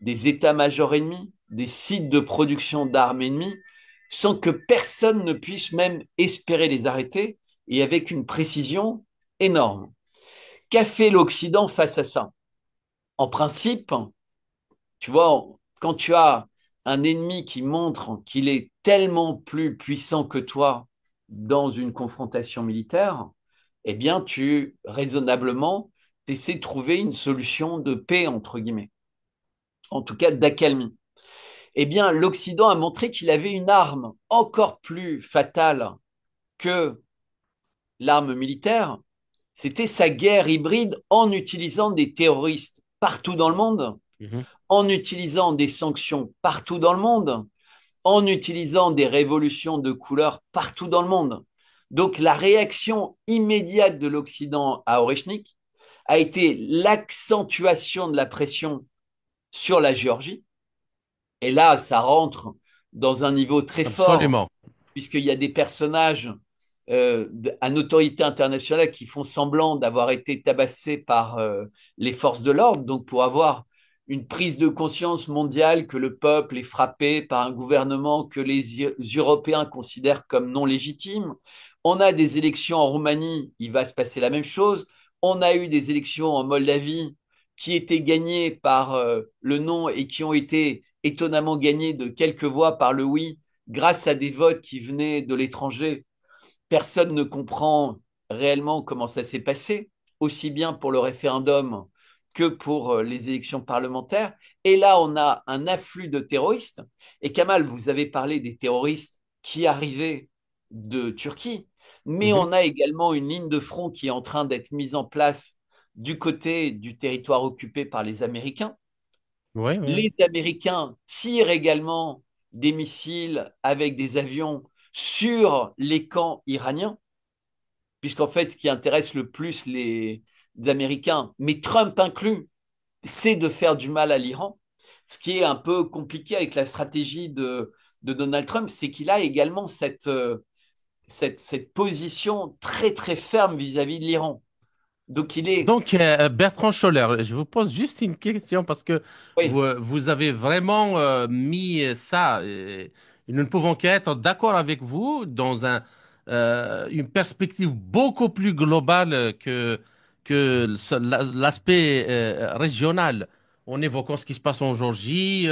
des états-majors ennemis, des sites de production d'armes ennemies, sans que personne ne puisse même espérer les arrêter. et avec une précision énorme. Qu'a fait l'Occident face à ça? En principe, tu vois, quand tu as un ennemi qui montre qu'il est tellement plus puissant que toi dans une confrontation militaire, eh bien, tu, raisonnablement, essaies de trouver une solution de paix, entre guillemets, en tout cas d'accalmie. Eh bien, l'Occident a montré qu'il avait une arme encore plus fatale que l'arme militaire, c'était sa guerre hybride en utilisant des terroristes partout dans le monde, Mhm. en utilisant des sanctions partout dans le monde, en utilisant des révolutions de couleur partout dans le monde. Donc la réaction immédiate de l'Occident à Oreshnik a été l'accentuation de la pression sur la Géorgie. Et là, ça rentre dans un niveau très fort, Absolument. puisqu'il y a des personnages à notoriété internationale qui font semblant d'avoir été tabassés par les forces de l'ordre, donc pour avoir une prise de conscience mondiale que le peuple est frappé par un gouvernement que les Européens considèrent comme non légitime. On a des élections en Roumanie, il va se passer la même chose. On a eu des élections en Moldavie qui étaient gagnées par le non et qui ont été étonnamment gagnées de quelques voix par le oui grâce à des votes qui venaient de l'étranger. Personne ne comprend réellement comment ça s'est passé, aussi bien pour le référendum que pour les élections parlementaires. Et là, on a un afflux de terroristes. Et Kamal, vous avez parlé des terroristes qui arrivaient de Turquie, mais Mhm. on a également une ligne de front qui est en train d'être mise en place du côté du territoire occupé par les Américains. Oui, oui. Les Américains tirent également des missiles avec des avions sur les camps iraniens, puisqu'en fait, ce qui intéresse le plus les Américains, mais Trump inclus, c'est de faire du mal à l'Iran. Ce qui est un peu compliqué avec la stratégie de Donald Trump, c'est qu'il a également cette position très très ferme vis-à-vis de l'Iran. Donc il est, Donc, Bertrand Scholler, je vous pose juste une question parce que oui, vous avez vraiment mis ça. Nous ne pouvons qu'être d'accord avec vous dans une perspective beaucoup plus globale que l'aspect régional, en évoquant ce qui se passe en Géorgie,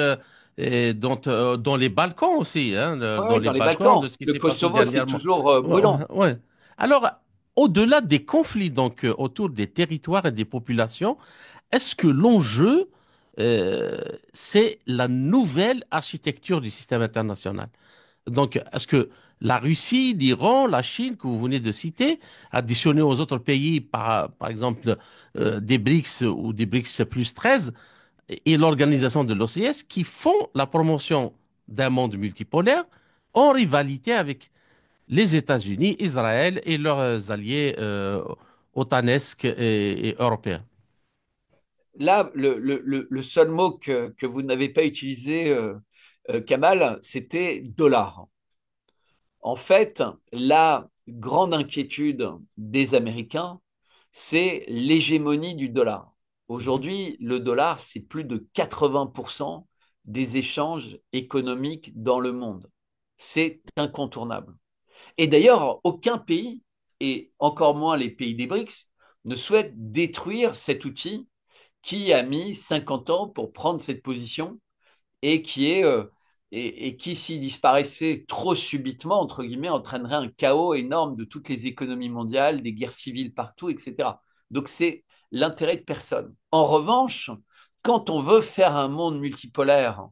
et dans les Balkans aussi, hein, ouais, dans ouais, les dans les Balkans, de Balkans. ce qui Le s'est passé Kosovo, c'est dernièrement. toujours Ouais, brûlant. ouais. Alors, au-delà des conflits donc autour des territoires et des populations, est-ce que l'enjeu, euh, c'est la nouvelle architecture du système international? Donc, est-ce que la Russie, l'Iran, la Chine, que vous venez de citer, additionnés aux autres pays, par exemple des BRICS ou des BRICS plus 13, et l'organisation de l'OCS, qui font la promotion d'un monde multipolaire en rivalité avec les États-Unis, Israël et leurs alliés otanesques et européens. Là, le seul mot que vous n'avez pas utilisé, Kamal, c'était dollar. En fait, la grande inquiétude des Américains, c'est l'hégémonie du dollar. Mhm. Aujourd'hui, le dollar, c'est plus de 80% des échanges économiques dans le monde. C'est incontournable. Et d'ailleurs, aucun pays, et encore moins les pays des BRICS, ne souhaite détruire cet outil qui a mis 50 ans pour prendre cette position et et qui, s'il disparaissait trop subitement, entre guillemets, entraînerait un chaos énorme de toutes les économies mondiales, des guerres civiles partout, etc. Donc c'est l'intérêt de personne. En revanche, quand on veut faire un monde multipolaire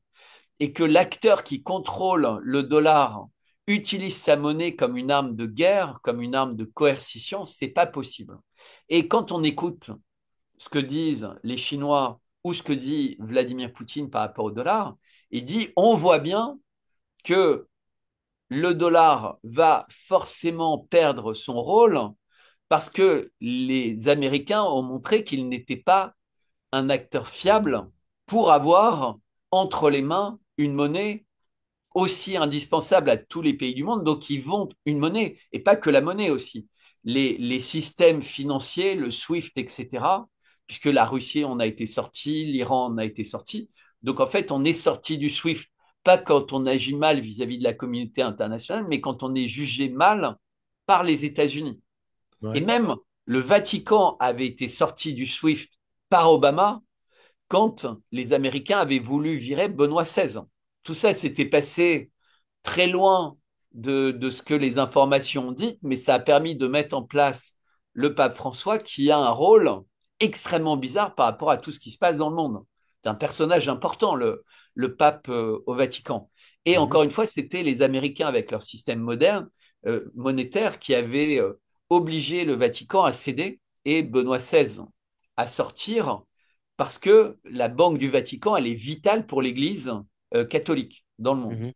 et que l'acteur qui contrôle le dollar utilise sa monnaie comme une arme de guerre, comme une arme de coercition, c'est pas possible. Et quand on écoute ce que disent les Chinois ou ce que dit Vladimir Poutine par rapport au dollar, il dit on voit bien que le dollar va forcément perdre son rôle parce que les Américains ont montré qu'ils n'étaient pas un acteur fiable pour avoir entre les mains une monnaie aussi indispensable à tous les pays du monde. Donc, ils vont une monnaie, et pas que la monnaie aussi. Les systèmes financiers, le SWIFT, etc., puisque la Russie en a été sortie, l'Iran en a été sorti. Donc, en fait, on est sorti du SWIFT, pas quand on agit mal vis-à-vis de la communauté internationale, mais quand on est jugé mal par les États-Unis. Et Ouais. même le Vatican avait été sorti du SWIFT par Obama quand les Américains avaient voulu virer Benoît XVI. Tout ça s'était passé très loin de ce que les informations ont dit, mais ça a permis de mettre en place le pape François qui a un rôle extrêmement bizarre par rapport à tout ce qui se passe dans le monde. C'est un personnage important, le pape au Vatican. Et Mhm. encore une fois, c'était les Américains avec leur système moderne, monétaire, qui avaient obligé le Vatican à céder et Benoît XVI à sortir parce que la Banque du Vatican, elle est vitale pour l'Église catholique dans le monde Mhm.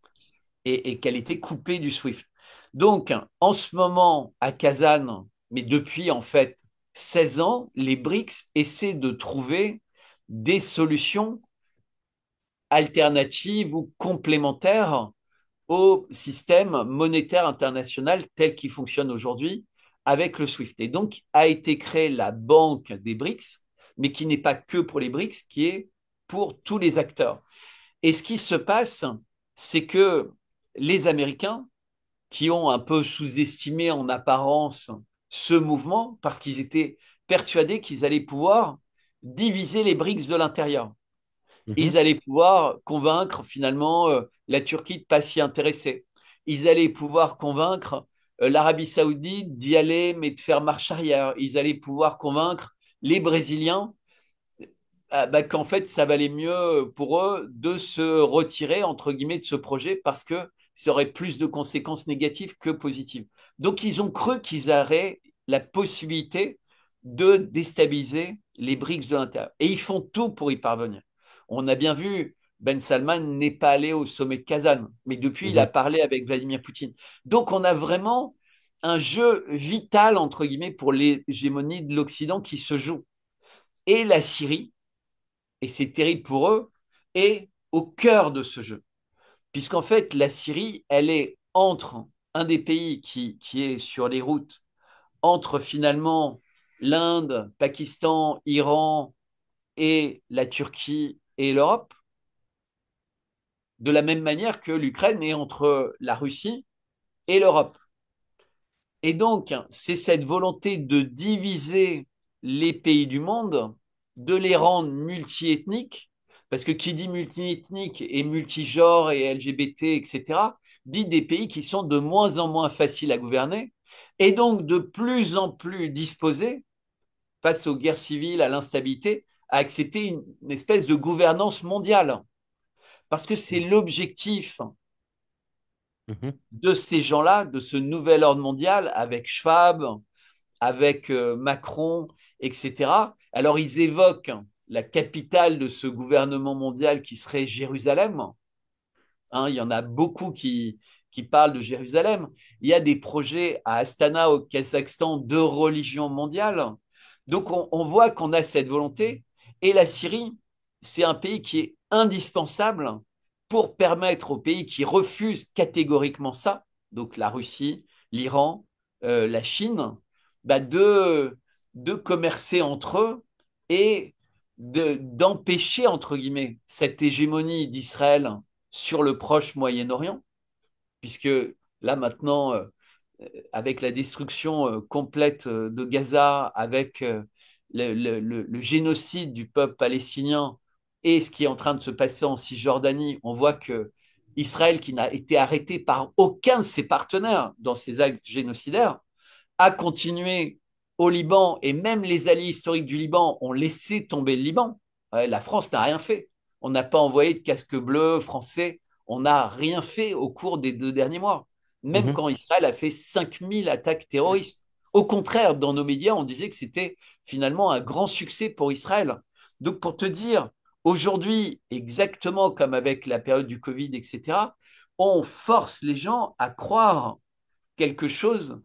et qu'elle était coupée du SWIFT. Donc, en ce moment, à Kazan, mais depuis en fait 16 ans, les BRICS essaient de trouver des solutions alternatives ou complémentaires au système monétaire international tel qu'il fonctionne aujourd'hui avec le SWIFT. Et donc, a été créée la banque des BRICS, mais qui n'est pas que pour les BRICS, qui est pour tous les acteurs. Et ce qui se passe, c'est que les Américains, qui ont un peu sous-estimé en apparence ce mouvement, parce qu'ils étaient persuadés qu'ils allaient pouvoir diviser les BRICS de l'intérieur. Mhm. Ils allaient pouvoir convaincre finalement la Turquie de ne pas s'y intéresser. Ils allaient pouvoir convaincre l'Arabie Saoudite d'y aller, mais de faire marche arrière. Ils allaient pouvoir convaincre les Brésiliens bah, qu'en fait, ça valait mieux pour eux de se retirer, entre guillemets, de ce projet parce que ça aurait plus de conséquences négatives que positives. Donc, ils ont cru qu'ils auraient la possibilité de déstabiliser les BRICS de l'intérieur. Et ils font tout pour y parvenir. On a bien vu, Ben Salman n'est pas allé au sommet de Kazan, mais depuis, il a Mhm. parlé avec Vladimir Poutine. Donc, on a vraiment un jeu vital, entre guillemets, pour l'hégémonie de l'Occident qui se joue. Et la Syrie, et c'est terrible pour eux, est au cœur de ce jeu. Puisqu'en fait, la Syrie, elle est entre un des pays qui est sur les routes, entre finalement l'Inde, Pakistan, Iran et la Turquie et l'Europe, de la même manière que l'Ukraine est entre la Russie et l'Europe. Et donc, c'est cette volonté de diviser les pays du monde, de les rendre multiethniques, parce que qui dit multiethnique et multigenre et LGBT, etc., dit des pays qui sont de moins en moins faciles à gouverner, et donc de plus en plus disposés, face aux guerres civiles, à l'instabilité, à accepter une espèce de gouvernance mondiale. Parce que c'est l'objectif Mhm. de ces gens-là, de ce nouvel ordre mondial, avec Schwab, avec Macron, etc. Alors ils évoquent la capitale de ce gouvernement mondial qui serait Jérusalem. Hein, il y en a beaucoup qui parlent de Jérusalem. Il y a des projets à Astana, au Kazakhstan, de religion mondiale. Donc on voit qu'on a cette volonté. Et la Syrie, c'est un pays qui est indispensable pour permettre aux pays qui refusent catégoriquement ça, donc la Russie, l'Iran, la Chine, bah de commercer entre eux et d'empêcher, entre guillemets, cette hégémonie d'Israël sur le proche Moyen-Orient, puisque là maintenant, avec la destruction complète de Gaza, avec le génocide du peuple palestinien et ce qui est en train de se passer en Cisjordanie, on voit que Israël, qui n'a été arrêté par aucun de ses partenaires dans ces actes génocidaires, a continué au Liban et même les alliés historiques du Liban ont laissé tomber le Liban. La France n'a rien fait. On n'a pas envoyé de casque bleu français. On n'a rien fait au cours des 2 derniers mois. Même Mhm. quand Israël a fait 5000 attaques terroristes. Au contraire, dans nos médias, on disait que c'était finalement un grand succès pour Israël. Donc pour te dire, aujourd'hui, exactement comme avec la période du Covid, etc., on force les gens à croire quelque chose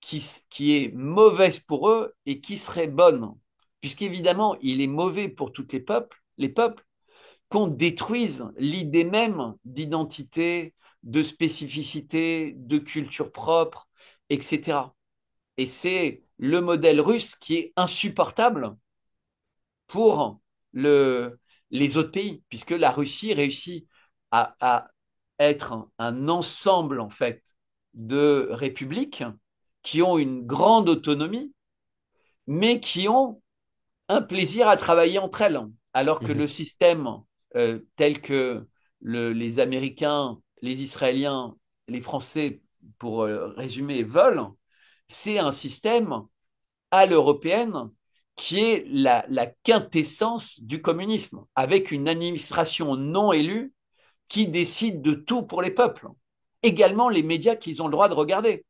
qui est mauvaise pour eux et qui serait bonne. Puisqu'évidemment, il est mauvais pour tous les peuples, qu'on détruise l'idée même d'identité, de spécificité, de culture propre, etc. Et c'est le modèle russe qui est insupportable pour les autres pays, puisque la Russie réussit à être un ensemble, en fait, de républiques qui ont une grande autonomie, mais qui ont un plaisir à travailler entre elles. Alors que Mhm. le système tel que les Américains, les Israéliens, les Français, pour résumer, veulent, c'est un système à l'européenne qui est la quintessence du communisme, avec une administration non élue qui décide de tout pour les peuples. Également les médias qu'ils ont le droit de regarder.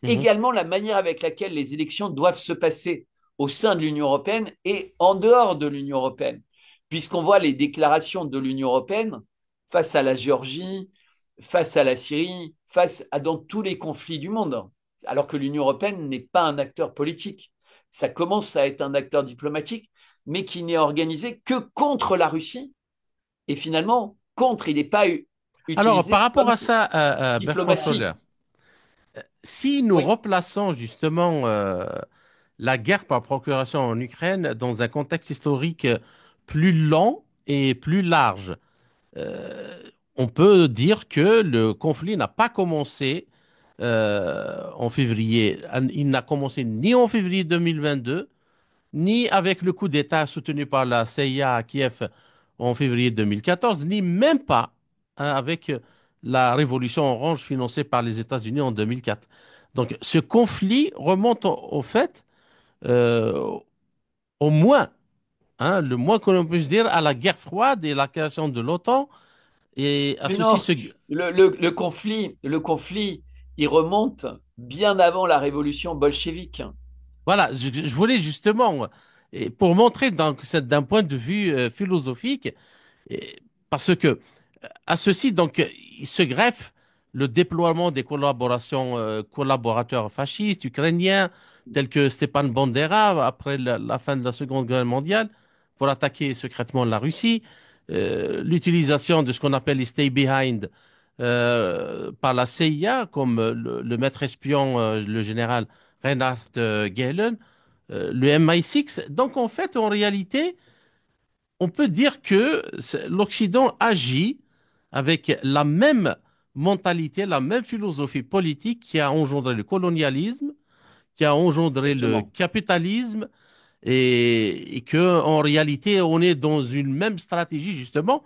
Mhm. Également la manière avec laquelle les élections doivent se passer au sein de l'Union européenne et en dehors de l'Union européenne. Puisqu'on voit les déclarations de l'Union européenne face à la Géorgie, face à la Syrie, face à dans tous les conflits du monde, alors que l'Union européenne n'est pas un acteur politique. Ça commence à être un acteur diplomatique, mais qui n'est organisé que contre la Russie. Et finalement, contre, il n'est pas Alors, utilisé par rapport comme à ça, Bertrand diplomatie. Scholler, si nous Oui, replaçons justement la guerre par procuration en Ukraine dans un contexte historique plus lent et plus large, euh, on peut dire que le conflit n'a pas commencé en février. Il n'a commencé ni en février 2022, ni avec le coup d'État soutenu par la CIA à Kiev en février 2014, ni même pas avec la révolution orange financée par les États-Unis en 2004. Donc ce conflit remonte au fait, euh, au moins, le moins que l'on puisse dire, à la guerre froide et la création de l'OTAN et mais associe non, ce... le conflit, il remonte bien avant la révolution bolchevique. Voilà, je voulais justement, et pour montrer donc, d'un point de vue philosophique, et- parce que à ceci, donc, il se greffe le déploiement des collaborateurs fascistes ukrainiens tels que Stepan Bandera après la fin de la Seconde Guerre mondiale pour attaquer secrètement la Russie, l'utilisation de ce qu'on appelle les stay behind par la CIA comme le maître espion, le général Reinhard Gehlen, le MI6. Donc en fait, en réalité, on peut dire que l'Occident agit avec la même mentalité, la même philosophie politique qui a engendré le colonialisme, qui a engendré le Exactement. capitalisme, et que en réalité, on est dans une même stratégie justement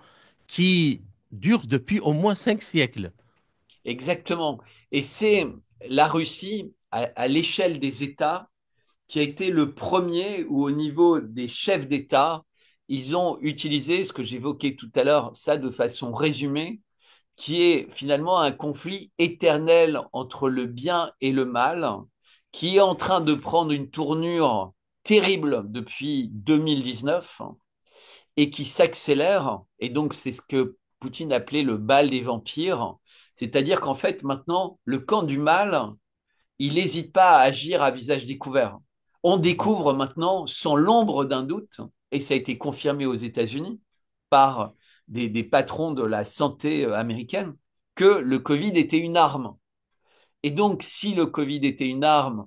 qui dure depuis au moins 5 siècles. Exactement. Et c'est la Russie, à l'échelle des États, qui a été le premier où, au niveau des chefs d'État, ils ont utilisé ce que j'évoquais tout à l'heure, ça de façon résumée, qui est finalement un conflit éternel entre le bien et le mal, qui est en train de prendre une tournure terrible depuis 2019 et qui s'accélère. Et donc, c'est ce que Poutine appelait le bal des vampires. C'est-à-dire qu'en fait, maintenant, le camp du mal, il n'hésite pas à agir à visage découvert. On découvre maintenant, sans l'ombre d'un doute, et ça a été confirmé aux États-Unis par des patrons de la santé américaine, que le Covid était une arme. Et donc, si le Covid était une arme,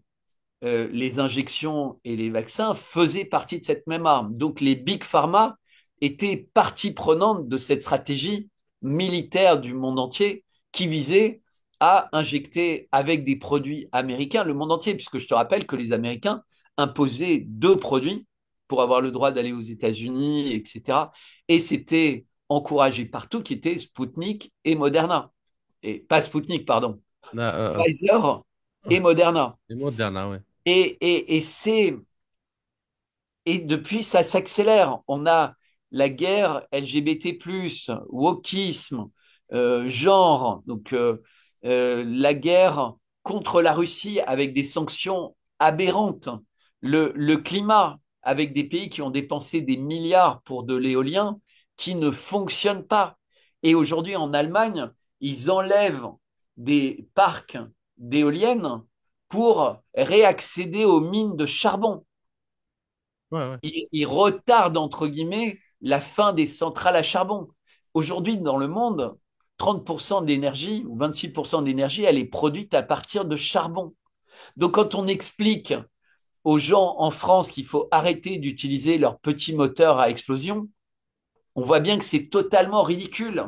les injections et les vaccins faisaient partie de cette même arme. Donc, les big pharma étaient partie prenante de cette stratégie militaire du monde entier qui visait à injecter avec des produits américains le monde entier, puisque je te rappelle que les Américains imposaient deux produits pour avoir le droit d'aller aux États-Unis, etc. Et c'était encouragé partout, qui étaient Sputnik et Moderna. Et pas Sputnik, pardon, Pfizer et Moderna. C'est moderne, hein, ouais. Et c'est et depuis ça s'accélère. On a la guerre LGBT+, wokisme, genre, donc la guerre contre la Russie avec des sanctions aberrantes, le climat avec des pays qui ont dépensé des milliards pour de l'éolien qui ne fonctionne pas. Et aujourd'hui en Allemagne, ils enlèvent des parcs d'éoliennes pour réaccéder aux mines de charbon. Ouais, ouais. Il retarde, entre guillemets, la fin des centrales à charbon. Aujourd'hui, dans le monde, 30% de l'énergie ou 26% de l'énergie, elle est produite à partir de charbon. Donc, quand on explique aux gens en France qu'il faut arrêter d'utiliser leurs petits moteurs à explosion, on voit bien que c'est totalement ridicule,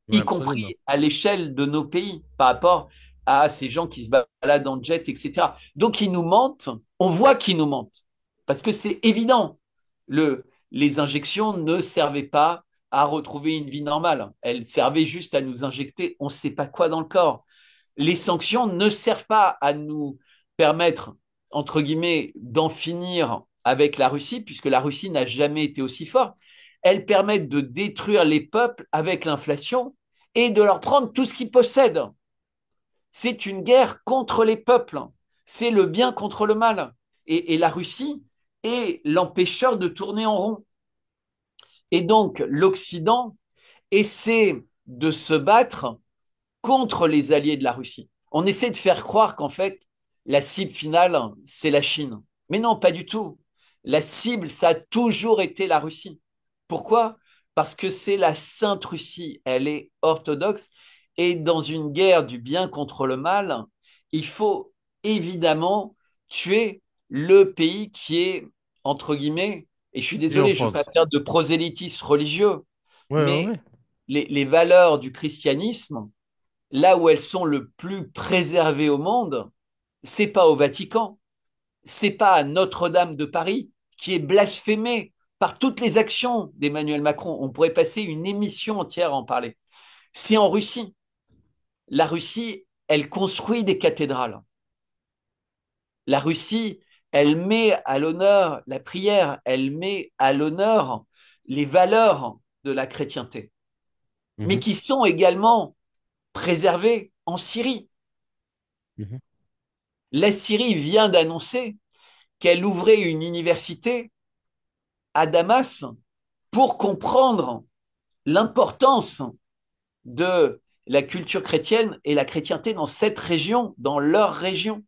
Ouais, y absolument. compris à l'échelle de nos pays par rapport à ces gens qui se baladent en jet, etc. Donc ils nous mentent, on voit qu'ils nous mentent, parce que c'est évident. Les injections ne servaient pas à retrouver une vie normale, elles servaient juste à nous injecter on ne sait pas quoi dans le corps. Les sanctions ne servent pas à nous permettre, entre guillemets, d'en finir avec la Russie, puisque la Russie n'a jamais été aussi forte. Elles permettent de détruire les peuples avec l'inflation et de leur prendre tout ce qu'ils possèdent. C'est une guerre contre les peuples. C'est le bien contre le mal. Et la Russie est l'empêcheur de tourner en rond. Et donc, l'Occident essaie de se battre contre les alliés de la Russie. On essaie de faire croire qu'en fait, la cible finale, c'est la Chine. Mais non, pas du tout. La cible, ça a toujours été la Russie. Pourquoi? Parce que c'est la Sainte Russie. Elle est orthodoxe. Et dans une guerre du bien contre le mal, il faut évidemment tuer le pays qui est, entre guillemets, et je suis Qui désolé, je ne veux pas oppose. faire de prosélytisme religieux, Oui, oui, mais oui. les valeurs du christianisme, là où elles sont le plus préservées au monde, c'est pas au Vatican, c'est pas à Notre-Dame de Paris, qui est blasphémée par toutes les actions d'Emmanuel Macron. On pourrait passer une émission entière à en parler. C'est en Russie. La Russie, elle construit des cathédrales. La Russie, elle met à l'honneur la prière, elle met à l'honneur les valeurs de la chrétienté, mais Mhm, qui sont également préservées en Syrie. mhm. La Syrie vient d'annoncer qu'elle ouvrait une université à Damas pour comprendre l'importance de la culture chrétienne et la chrétienté dans cette région, dans leur région.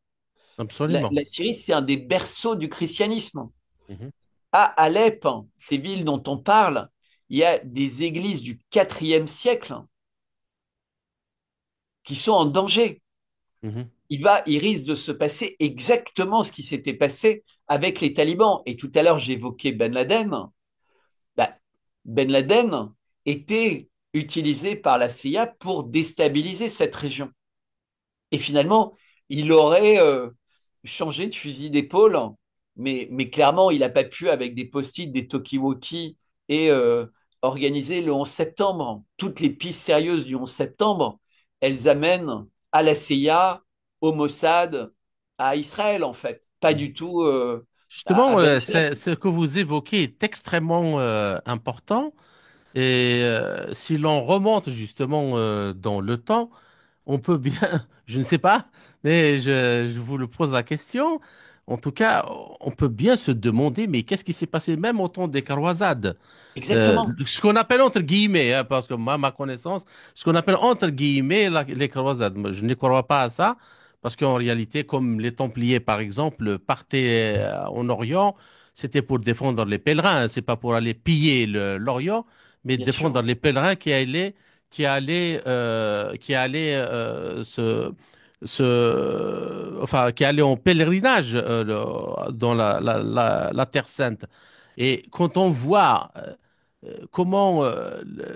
Absolument. La Syrie, c'est un des berceaux du christianisme. Mhm, À Alep, ces villes dont on parle, il y a des églises du IVe siècle qui sont en danger. mhm. Il risque de se passer exactement ce qui s'était passé avec les talibans. Et tout à l'heure, j'évoquais Ben Laden. Bah, Ben Laden était utilisé par la CIA pour déstabiliser cette région. Et finalement, il aurait changé de fusil d'épaule, mais clairement, il n'a pas pu, avec des post-it, des talkie-walkie, et organiser le 11 septembre. Toutes les pistes sérieuses du 11 septembre, elles amènent à la CIA, au Mossad, à Israël, en fait. Pas du tout à Justement, Ben Laden. ce que vous évoquez est extrêmement important. Et si l'on remonte justement dans le temps, on peut bien, je ne sais pas, mais je vous le pose la question. En tout cas, on peut bien se demander, mais qu'est-ce qui s'est passé même au temps des croisades? Exactement. Ce qu'on appelle entre guillemets, hein, parce que moi, ma connaissance, ce qu'on appelle entre guillemets les croisades. Moi, je ne crois pas à ça, parce qu'en réalité, comme les Templiers, par exemple, partaient en Orient, c'était pour défendre les pèlerins, c'est pas pour aller piller l'Orient, mais Bien sûr. défendre les pèlerins enfin, qui allaient en pèlerinage dans la Terre Sainte. Et quand on voit comment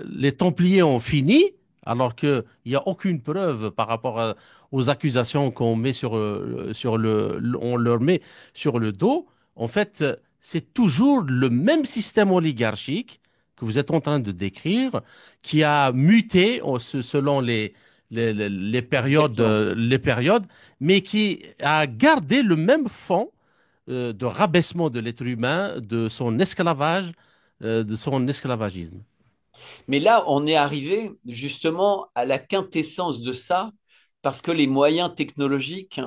les Templiers ont fini, alors qu'il n'y a aucune preuve par rapport aux accusations qu'on met on leur met sur le dos, en fait, c'est toujours le même système oligarchique que vous êtes en train de décrire, qui a muté selon Exactement. les périodes, mais qui a gardé le même fond de rabaissement de l'être humain, de son esclavage, de son esclavagisme. Mais là, on est arrivé justement à la quintessence de ça, parce que les moyens technologiques,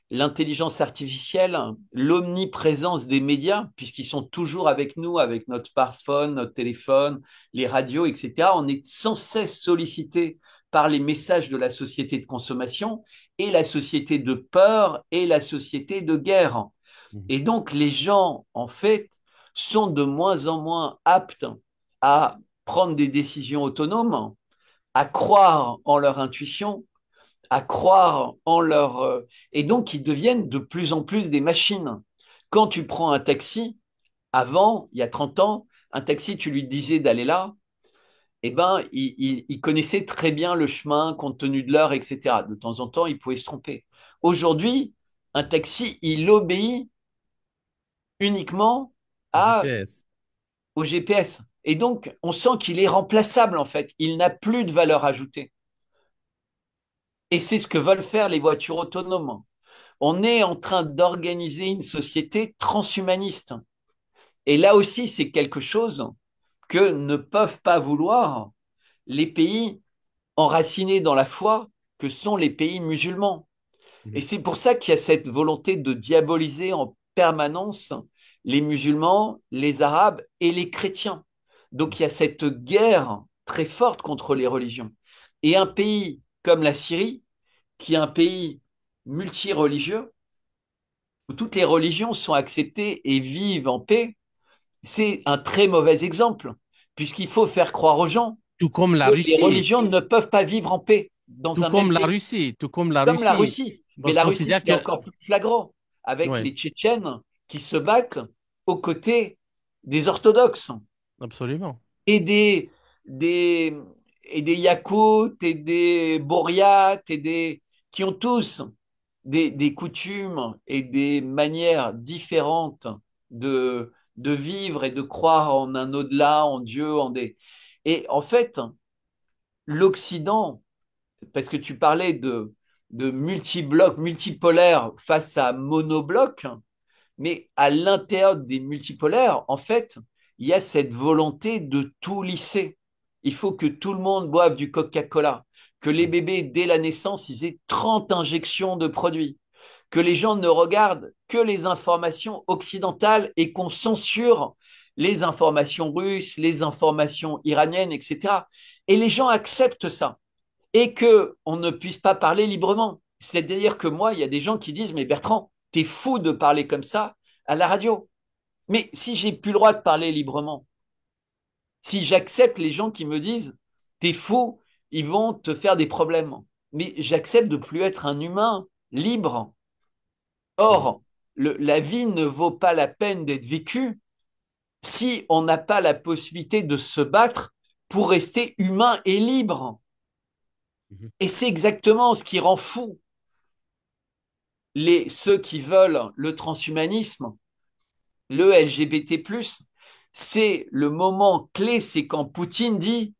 l'intelligence artificielle, l'omniprésence des médias, puisqu'ils sont toujours avec nous, avec notre smartphone, notre téléphone, les radios, etc., on est sans cesse sollicité par les messages de la société de consommation et la société de peur et la société de guerre. Mhm. Et donc, les gens, en fait, sont de moins en moins aptes à prendre des décisions autonomes, à croire en leur intuition, à croire en leur... Et donc, ils deviennent de plus en plus des machines. Quand tu prends un taxi, avant, il y a 30 ans, un taxi, tu lui disais d'aller là, eh ben, ils connaissaient très bien le chemin compte tenu de l'heure, etc. De temps en temps, ils pouvaient se tromper. Aujourd'hui, un taxi, il obéit uniquement à, GPS. au GPS. Et donc, on sent qu'il est remplaçable, en fait. Il n'a plus de valeur ajoutée. Et c'est ce que veulent faire les voitures autonomes. On est en train d'organiser une société transhumaniste. Et là aussi, c'est quelque chose que ne peuvent pas vouloir les pays enracinés dans la foi que sont les pays musulmans. Et Mhm. c'est pour ça qu'il y a cette volonté de diaboliser en permanence les musulmans, les arabes et les chrétiens. Donc il y a cette guerre très forte contre les religions. Et un pays comme la Syrie, qui est un pays multireligieux, où toutes les religions sont acceptées et vivent en paix, c'est un très mauvais exemple, puisqu'il faut faire croire aux gens Tout comme la que les Russie, religions ne peuvent pas vivre en paix dans tout un comme même la pays, Russie, tout comme la comme la Russie. Russie. Moi, Mais je la Russie, considère c'est que, encore plus flagrant, avec oui, les Tchétchènes qui se battent aux côtés des orthodoxes absolument. et des, et des Yakoutes et des Bouriates qui ont tous des coutumes et des manières différentes de vivre et de croire en un au-delà, en Dieu, en des... Et en fait, l'Occident, parce que tu parlais de multi-blocs, multipolaires face à monoblocs, mais à l'intérieur des multipolaires, en fait, il y a cette volonté de tout lisser. Il faut que tout le monde boive du Coca-Cola, que les bébés, dès la naissance, ils aient 30 injections de produits, que les gens ne regardent que les informations occidentales et qu'on censure les informations russes, les informations iraniennes, etc. Et les gens acceptent ça et que on ne puisse pas parler librement. C'est-à-dire que moi, il y a des gens qui disent, mais Bertrand, t'es fou de parler comme ça à la radio. Mais si j'ai plus le droit de parler librement, si j'accepte les gens qui me disent, t'es fou, ils vont te faire des problèmes. Mais j'accepte de plus être un humain libre. Mhm. Or, la vie ne vaut pas la peine d'être vécue si on n'a pas la possibilité de se battre pour rester humain et libre. Mhm. Et c'est exactement ce qui rend fou ceux qui veulent le transhumanisme, le LGBT+, c'est le moment clé, c'est quand Poutine dit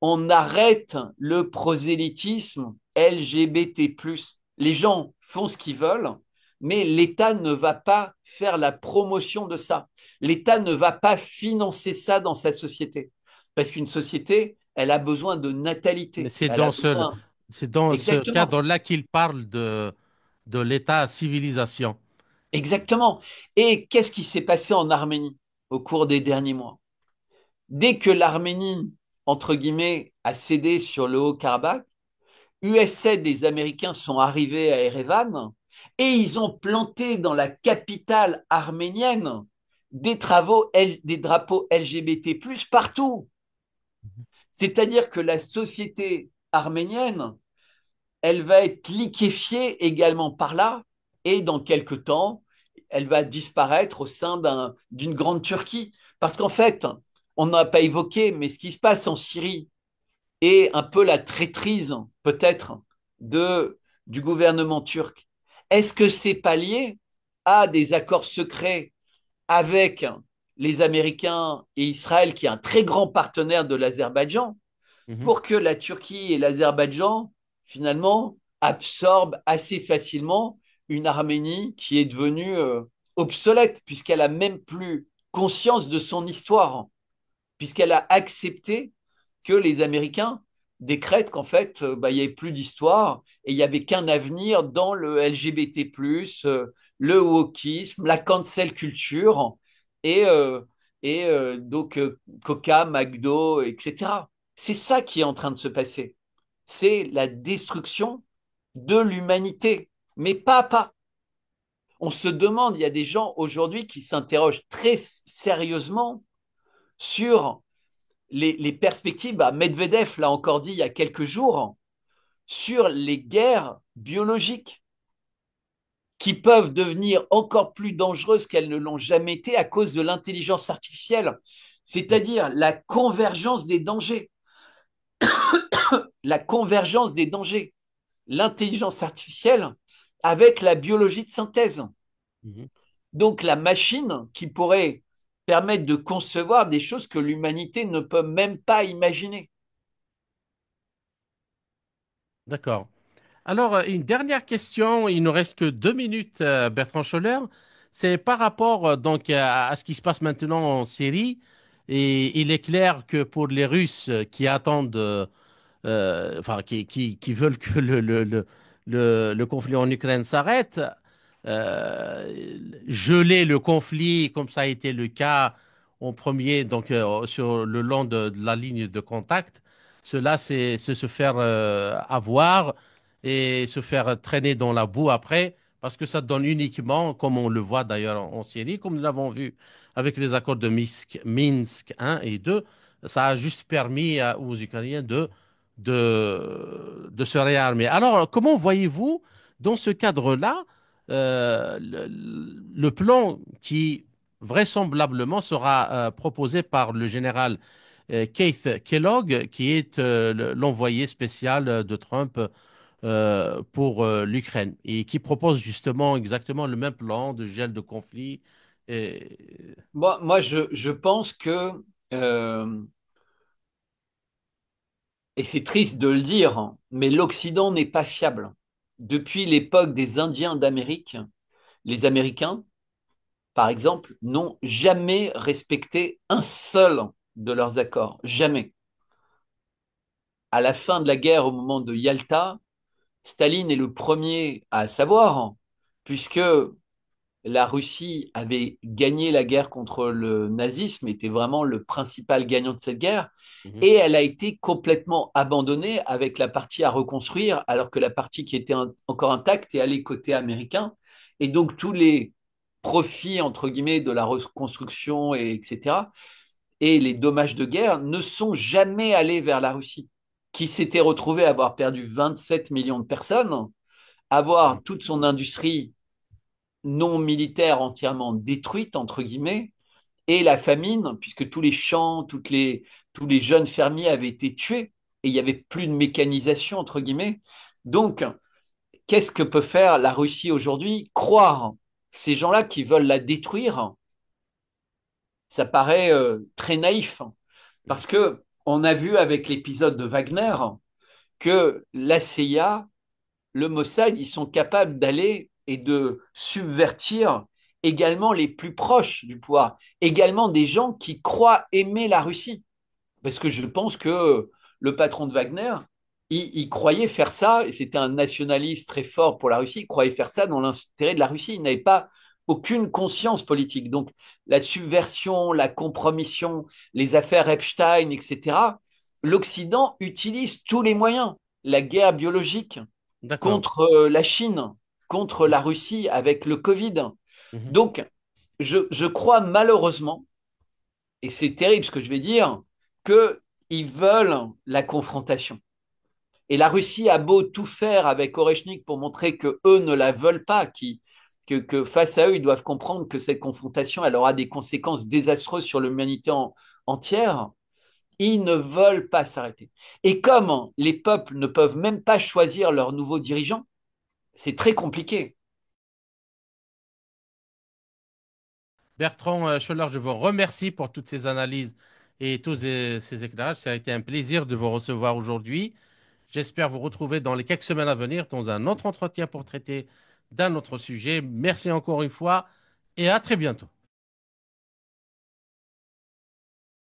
on arrête le prosélytisme LGBT+. Les gens font ce qu'ils veulent, mais l'État ne va pas faire la promotion de ça. L'État ne va pas financer ça dans sa société. Parce qu'une société, elle a besoin de Mais natalité. Elle a besoin. c'est dans ce Exactement. cadre-là qu'il parle de l'état civilisation. Exactement. Et qu'est-ce qui s'est passé en Arménie au cours des derniers mois? Dès que l'Arménie, entre guillemets, a cédé sur le Haut-Karabakh, US-Aid, les Américains sont arrivés à Erevan et ils ont planté dans la capitale arménienne des drapeaux LGBT+, partout. C'est-à-dire que la société arménienne, elle va être liquéfiée également par là, et dans quelques temps, elle va disparaître au sein d'une grande Turquie. Parce qu'en fait, on n'a pas évoqué, mais ce qui se passe en Syrie et un peu la traîtrise, peut-être, du gouvernement turc, est-ce que c'est pas lié à des accords secrets avec les Américains et Israël, qui est un très grand partenaire de l'Azerbaïdjan, Mhm. pour que la Turquie et l'Azerbaïdjan, finalement, absorbent assez facilement une Arménie qui est devenue obsolète, puisqu'elle a même plus conscience de son histoire, puisqu'elle a accepté que les Américains décrètent qu'en fait, bah, il n'y avait plus d'histoire et il n'y avait qu'un avenir dans le LGBT+, le wokisme, la cancel culture et, donc Coca, McDo, etc. C'est ça qui est en train de se passer. C'est la destruction de l'humanité, mais pas à pas. On se demande, il y a des gens aujourd'hui qui s'interrogent très sérieusement sur les perspectives. Bah, Medvedev l'a encore dit il y a quelques jours sur les guerres biologiques qui peuvent devenir encore plus dangereuses qu'elles ne l'ont jamais été à cause de l'intelligence artificielle, c'est-à-dire la convergence des dangers. la convergence des dangers, l'intelligence artificielle avec la biologie de synthèse. Mhm. Donc la machine qui pourrait permettre de concevoir des choses que l'humanité ne peut même pas imaginer. D'accord. Alors, une dernière question, il nous reste que 2 minutes, Bertrand Scholler. C'est par rapport donc à ce qui se passe maintenant en Syrie. Et il est clair que pour les Russes qui attendent enfin, qui veulent que le conflit en Ukraine s'arrête, geler le conflit, comme ça a été le cas en premier, donc sur le long de la ligne de contact, cela, c'est se faire avoir et se faire traîner dans la boue après, parce que ça donne uniquement, comme on le voit d'ailleurs en Syrie, comme nous l'avons vu avec les accords de Minsk 1 et 2, ça a juste permis aux Ukrainiens de se réarmer. Alors, comment voyez-vous, dans ce cadre-là, le plan qui vraisemblablement sera proposé par le général Keith Kellogg, qui est l'envoyé spécial de Trump pour l'Ukraine, et qui propose justement exactement le même plan de gel de conflit. Et... Moi, je pense que, euh, et c'est triste de le dire, hein, mais l'Occident n'est pas fiable. Depuis l'époque des Indiens d'Amérique, les Américains, par exemple, n'ont jamais respecté un seul de leurs accords. Jamais. À la fin de la guerre, au moment de Yalta, Staline est le premier à savoir, hein, puisque la Russie avait gagné la guerre contre le nazisme, était vraiment le principal gagnant de cette guerre, Mhm, et elle a été complètement abandonnée avec la partie à reconstruire, alors que la partie qui était encore intacte est allée côté américain. Et donc tous les profits, entre guillemets, de la reconstruction, etc., et les dommages de guerre ne sont jamais allés vers la Russie, qui s'était retrouvée à avoir perdu 27 millions de personnes, mhm. avoir toute son industrie non militaire entièrement détruite, entre guillemets, et la famine, puisque tous les champs, tous les jeunes fermiers avaient été tués, et il n'y avait plus de mécanisation, entre guillemets. Donc, qu'est-ce que peut faire la Russie aujourd'hui? Croire ces gens-là qui veulent la détruire, ça paraît très naïf, parce que on a vu avec l'épisode de Wagner que la CIA, le Mossad, ils sont capables d'aller et de subvertir également les plus proches du pouvoir, également des gens qui croient aimer la Russie. Parce que je pense que le patron de Wagner, il croyait faire ça, et c'était un nationaliste très fort pour la Russie, il croyait faire ça dans l'intérêt de la Russie. Il n'avait pas aucune conscience politique. Donc la subversion, la compromission, les affaires Epstein, etc., l'Occident utilise tous les moyens. La guerre biologique D'accord. contre la Chine, contre la Russie avec le Covid. Mhm. Donc, je crois malheureusement, et c'est terrible ce que je vais dire, qu'ils veulent la confrontation. Et la Russie a beau tout faire avec Oreshnik pour montrer que eux ne la veulent pas, que face à eux, ils doivent comprendre que cette confrontation, elle aura des conséquences désastreuses sur l'humanité entière. Ils ne veulent pas s'arrêter. Et comme les peuples ne peuvent même pas choisir leurs nouveaux dirigeants, c'est très compliqué. Bertrand Scholler, je vous remercie pour toutes ces analyses et tous ces éclairages. Ça a été un plaisir de vous recevoir aujourd'hui. J'espère vous retrouver dans les quelques semaines à venir dans un autre entretien pour traiter d'un autre sujet. Merci encore une fois et à très bientôt.